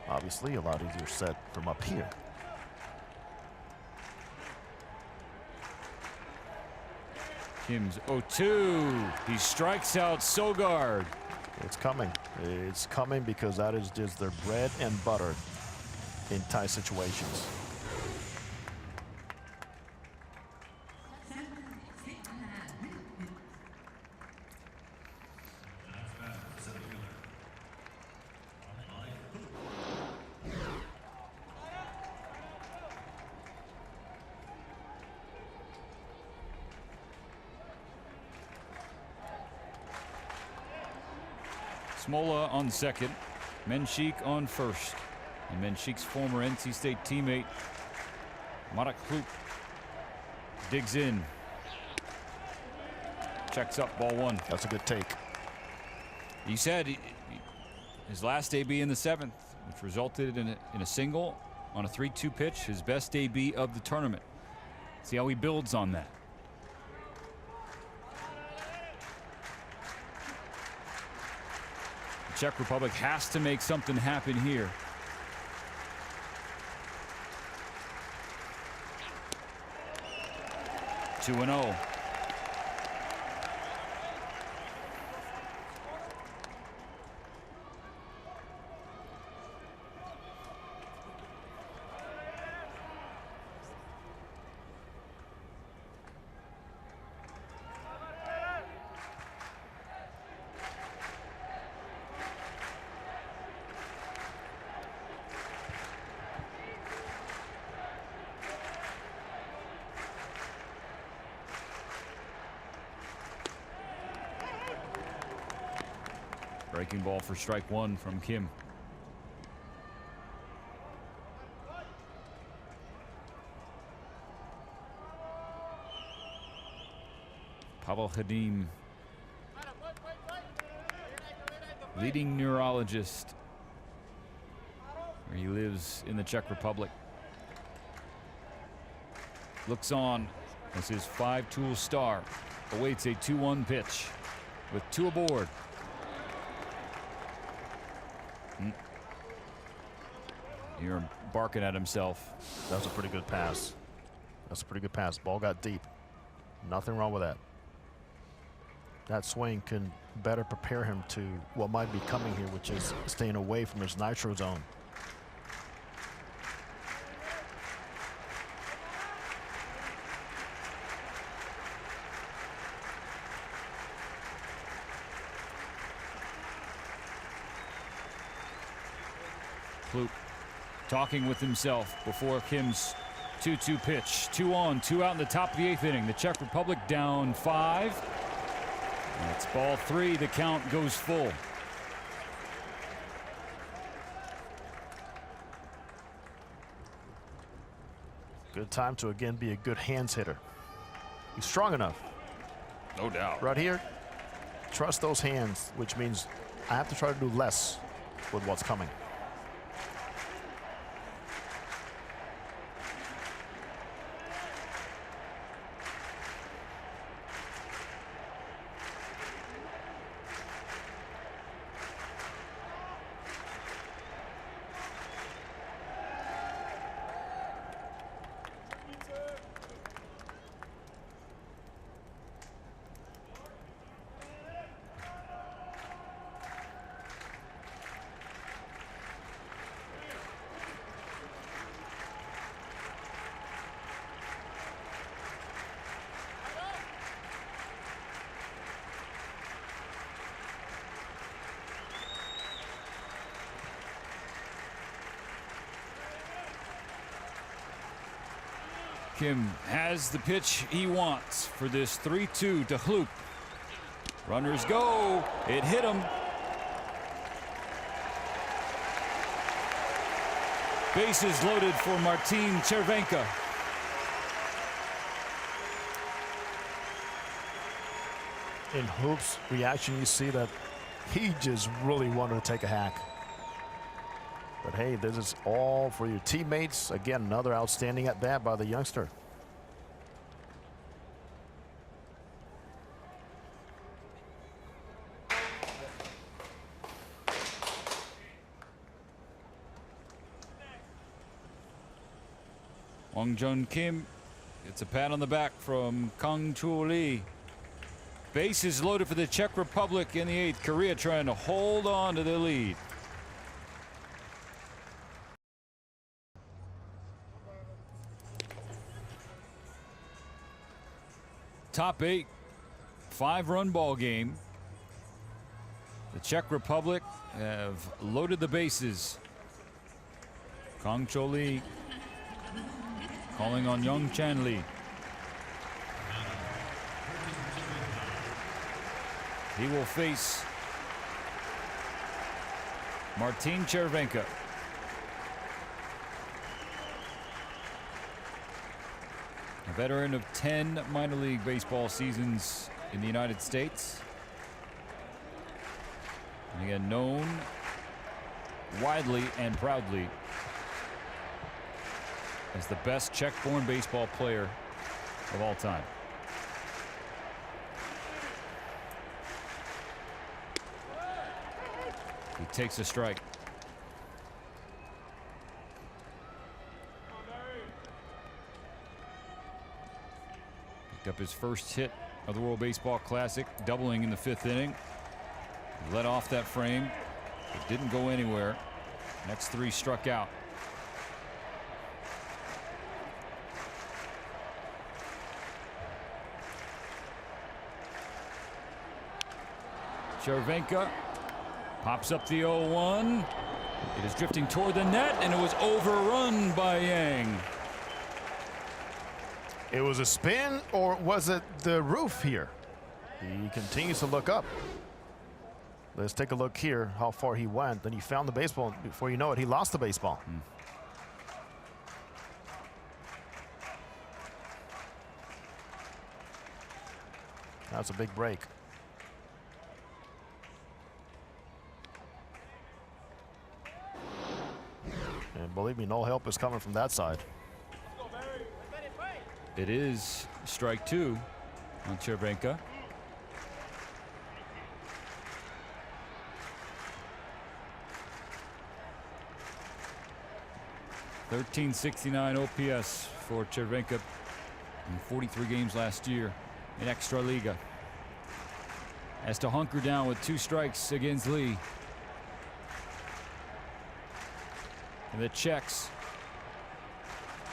Obviously a lot easier set from up here. Kim's 0-2. He strikes out Sogard. It's coming. It's coming because that is just their bread and butter in tie situations. Smola on second, Menchik on first, and Menchik's former NC State teammate Marek Kluk digs in, checks up, ball 1. That's a good take. He said his last AB in the 7th, which resulted in a single on a 3-2 pitch, his best AB of the tournament. See how he builds on that. Czech Republic has to make something happen here. Two 2-0. Breaking ball for strike one from Kim. Pavel Khadim, leading neurologist, where he lives in the Czech Republic. Looks on as his five-tool star awaits a 2-1 pitch with two aboard. You're barking at himself. That was a pretty good pass. That's a pretty good pass. Ball got deep. Nothing wrong with that. That swing can better prepare him to what might be coming here, which is staying away from his nitro zone. Kluk talking with himself before Kim's 2-2 pitch. 2 on, 2 out in the top of the 8th inning. The Czech Republic down 5. It's ball 3. The count goes full. Good time to again be a good hands hitter. He's strong enough. No doubt. Right here, trust those hands, which means I have to try to do less with what's coming. Kim has the pitch he wants for this 3-2 to Kluk. Runners go. It hit him. Bases loaded for Martin Chervenka. In Hoop's reaction, you see that he just really wanted to take a hack. But hey, this is all for your teammates. Again, another outstanding at bat by the youngster. Wang Jun Kim gets a pat on the back from Kang Chul Lee. Bases loaded for the Czech Republic in the 8th. Korea trying to hold on to the lead. Top 8, 5-run ball game. The Czech Republic have loaded the bases. Kang Chul Lee calling on Young Chan Lee. He will face Martin Chervenka. A veteran of 10 minor league baseball seasons in the United States. And again, known widely and proudly as the best Czech-born baseball player of all time. He takes a strike. Picked up his first hit of the World Baseball Classic, doubling in the 5th inning. He let off that frame. It didn't go anywhere. Next 3 struck out. Chervenka pops up the 0-1. It is drifting toward the net, and it was overrun by Yang. It was a spin, or was it the roof here? He continues to look up. Let's take a look here how far he went. Then he found the baseball. Before you know it, he lost the baseball. That's a big break. And believe me, no help is coming from that side. It is strike 2 on Cervenka. .369 OPS for Cervenka in 43 games last year in Extraliga. Has to hunker down with 2 strikes against Lee. And the Czechs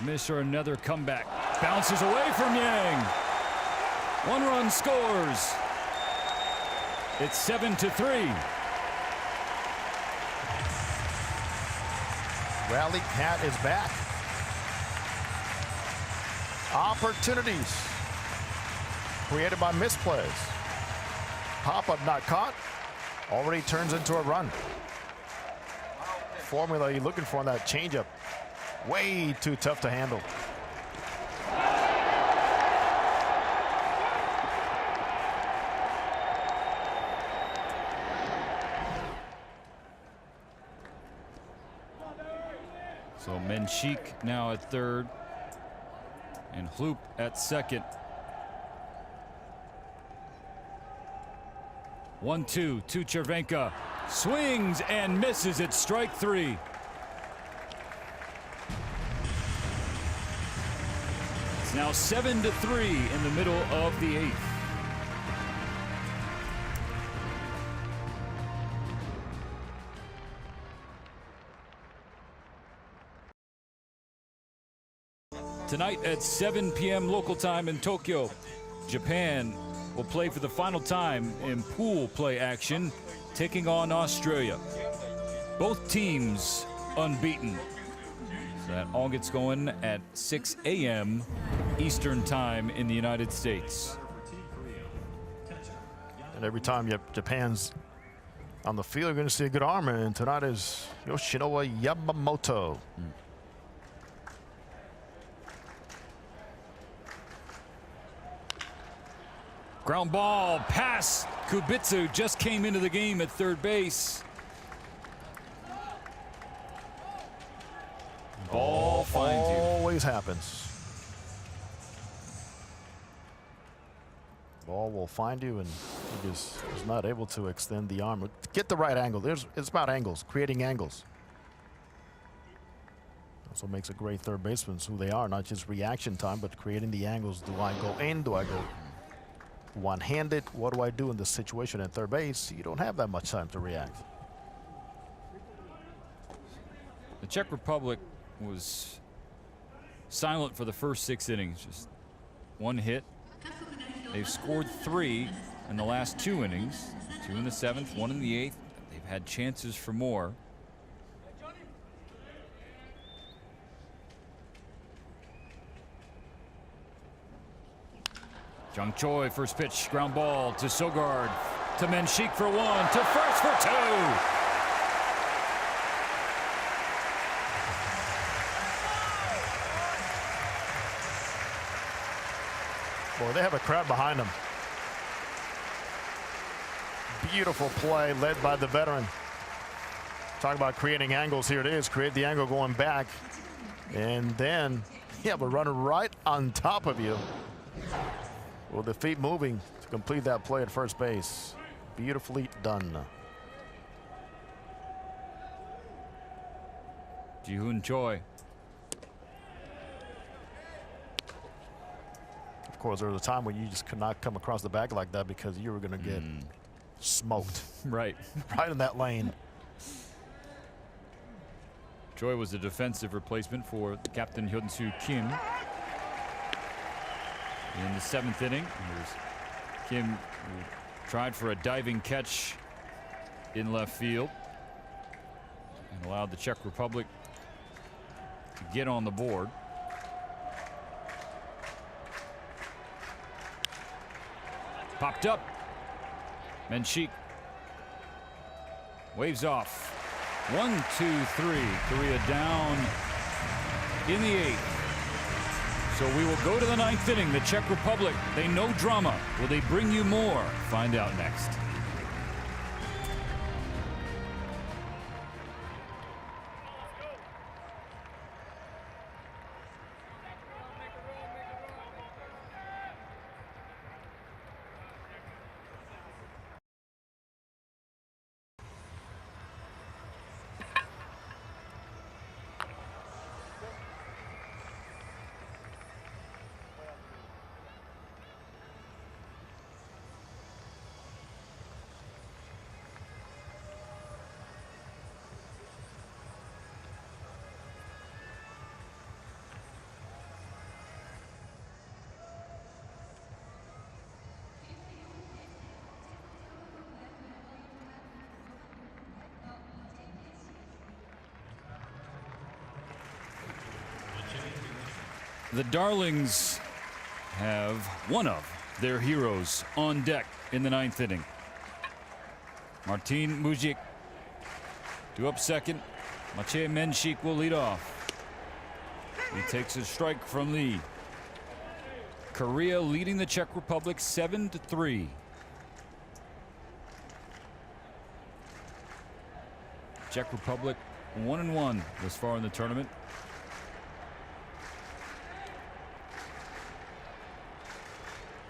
miss or another comeback. Bounces away from Yang. 1 run scores. It's 7-3. Rally Cat is back. Opportunities created by misplays. Pop-up not caught. Already turns into a run. Formula you're looking for on that changeup. Way too tough to handle. So Menchik now at third and Hloop at second. 1-2 to Cervenka. Swings and misses at strike 3. It's now 7-3 in the middle of the 8th. Tonight at 7 p.m. local time in Tokyo, Japan will play for the final time in pool play action, taking on Australia. Both teams unbeaten. So that all gets going at 6 a.m. Eastern time in the United States. And every time Japan's on the field, you're going to see a good arm. And tonight is Yoshinobu Yamamoto. Ground ball past Kubitsu, just came into the game at third base. Ball finds you. Always happens. Ball will find you, and he just is not able to extend the arm. Get the right angle. It's about angles, creating angles. Also makes a great third baseman, who they are, not just reaction time, but creating the angles. Do I go in? Do I go one-handed? What do I do in this situation at third base? You don't have that much time to react. The Czech Republic was silent for the first 6 innings. Just 1 hit. They've scored 3 in the last 2 innings. 2 in the 7th, 1 in the 8th. They've had chances for more. Jung Choi, first pitch, ground ball to Sogard, to Menchik for 1, to first for 2. Boy, they have a crowd behind them. Beautiful play led by the veteran. Talk about creating angles. Here it is. Create the angle going back. And then you have a runner right on top of you. With the feet moving to complete that play at first base. Beautifully done. Ji-Hoon Choi. Of course, there was a time when you just could not come across the bag like that because you were going to get smoked. Right. Right in that lane. Choi was a defensive replacement for Captain Hyun-Soo Kim. In the 7th inning, here's Kim, who tried for a diving catch in left field and allowed the Czech Republic to get on the board. Popped up. Menchik Waves off. 1, 2, 3. Korea down in the 8th. So we will go to the 9th inning. The Czech Republic, they know drama. Will they bring you more? Find out next. The Darlings have one of their heroes on deck in the 9th inning. Martin Mujic due up second. Maciej Menchik will lead off. He takes a strike from Lee. Korea leading the Czech Republic 7-3. Czech Republic 1-1 this far in the tournament.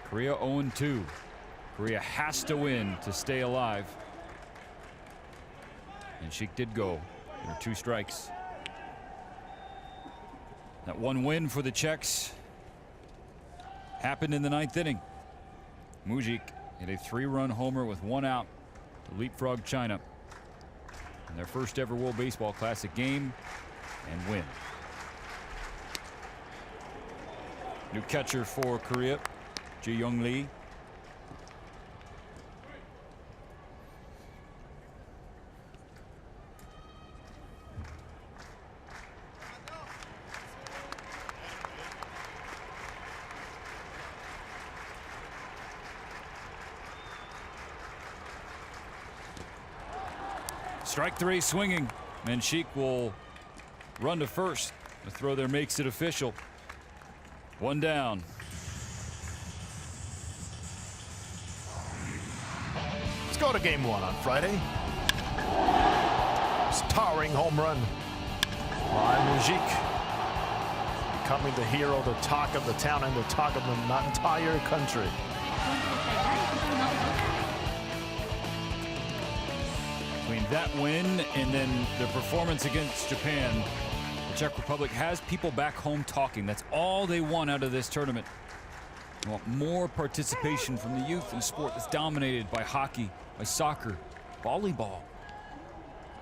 Korea 0-2. Korea has to win to stay alive. And Sheik did go. There were 2 strikes. That one win for the Czechs happened in the 9th inning. Mujic hit a 3-run homer with 1 out to leapfrog China in their first ever World Baseball Classic game and win. New catcher for Korea, Ji-young Lee. Strike 3 swinging. Menchik will run to first. The throw there makes it official. 1 down. Let's go to game 1 on Friday. Towering home run by Mujic. Becoming the hero, the talk of the town, and the talk of the entire country. Between that win and then the performance against Japan, the Czech Republic has people back home talking. That's all they want out of this tournament. They want more participation from the youth in a sport that's dominated by hockey, by soccer, volleyball.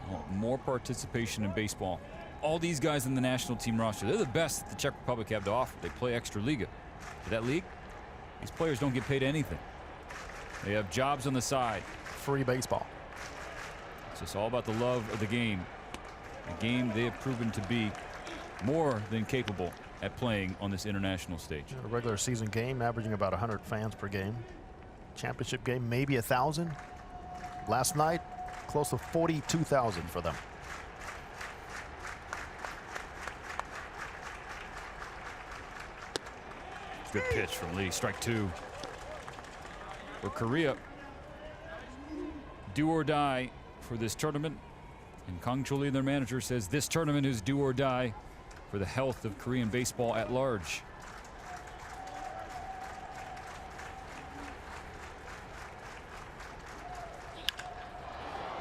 They want more participation in baseball. All these guys in the national team roster, they're the best that the Czech Republic have to offer. They play Extraliga. For that league, these players don't get paid anything. They have jobs on the side. Free baseball. It's just all about the love of the game. A game they have proven to be more than capable at playing on this international stage. A regular season game averaging about 100 fans per game. Championship game maybe 1,000. Last night close to 42,000 for them. Good pitch from Lee. Strike 2. For Korea, do or die for this tournament. And Kang Cho Lee, their manager, says this tournament is do or die for the health of Korean baseball at large.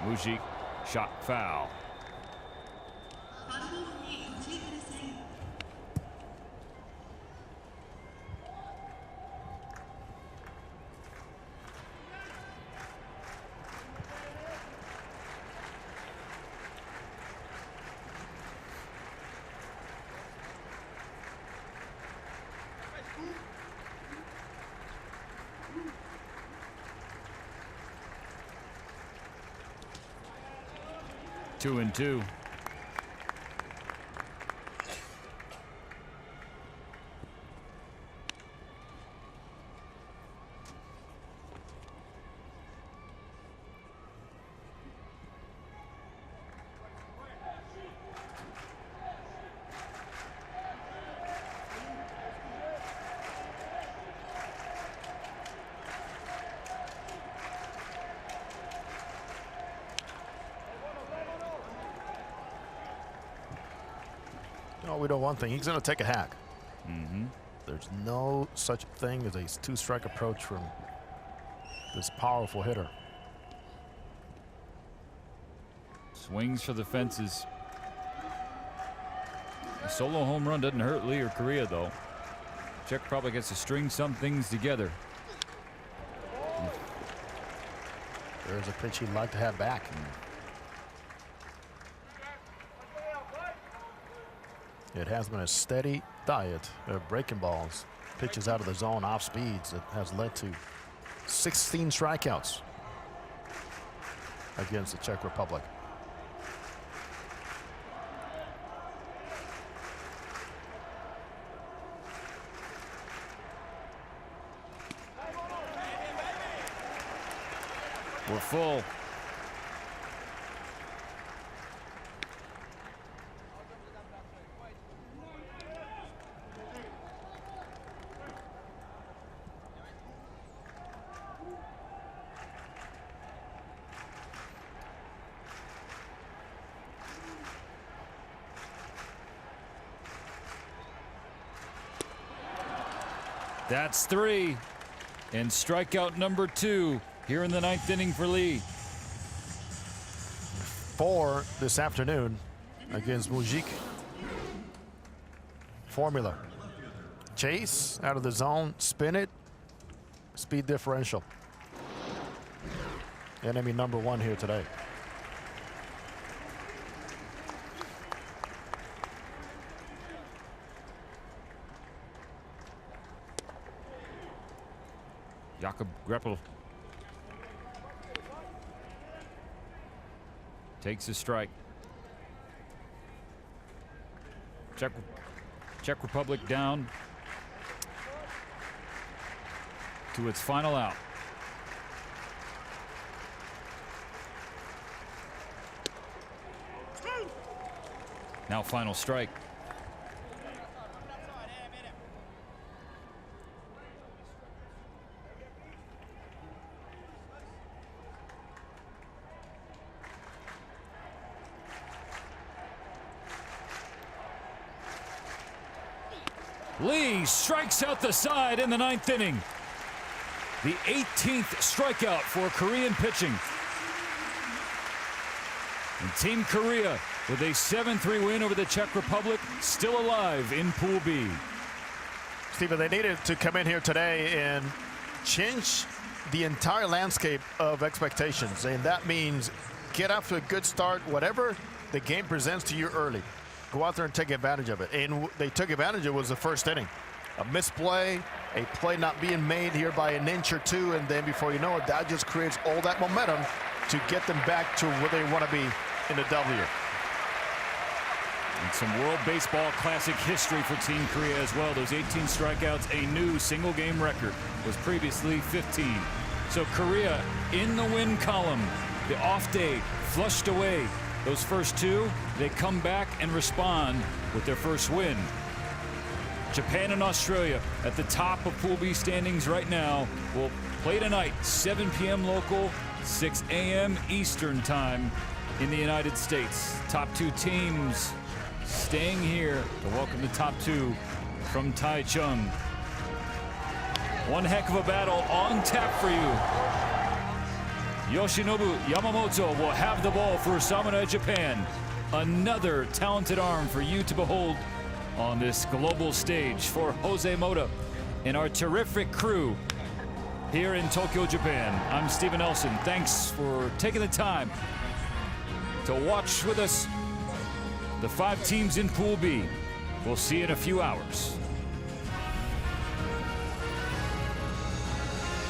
Mujic shot foul. Two and two. Oh, we know one thing. He's going to take a hack. There's no such thing as a two-strike approach from this powerful hitter. Swings for the fences. A solo home run doesn't hurt Lee or Korea, though. Czech probably gets to string some things together. There's a pitch he'd like to have back. It has been a steady diet of breaking balls, pitches out of the zone, off speeds that has led to 16 strikeouts against the Czech Republic. We're full. That's 3. And strikeout number 2 here in the 9th inning for Lee. 4 this afternoon against Mujik. Formula. Chase out of the zone, spin it, speed differential. Enemy number 1 here today. Jakob Greppel takes a strike. Czech Republic down to its final out. Now final strike. Lee strikes out the side in the 9th inning. The 18th strikeout for Korean pitching. And Team Korea with a 7-3 win over the Czech Republic, still alive in Pool B. Steven, they needed to come in here today and change the entire landscape of expectations. And that means get off to a good start, whatever the game presents to you early. Go out there and take advantage of it. And they took advantage of it was the first inning. A misplay, a play not being made here by an inch or two, and then before you know it, that just creates all that momentum to get them back to where they want to be in the W. And some World Baseball Classic history for Team Korea as well. Those 18 strikeouts, a new single game record, was previously 15. So Korea in the win column. The off day flushed away those first 2. They come back and respond with their first win. Japan and Australia at the top of Pool B standings right now will play tonight, 7 p.m. local, 6 a.m. Eastern time in the United States. Top 2 teams staying here to welcome the top 2 from Taichung. One heck of a battle on tap for you. Yoshinobu Yamamoto will have the ball for Samurai Japan. Another talented arm for you to behold on this global stage for Jose Mota and our terrific crew here in Tokyo, Japan. I'm Stephen Nelson. Thanks for taking the time to watch with us the 5 teams in Pool B. We'll see you in a few hours.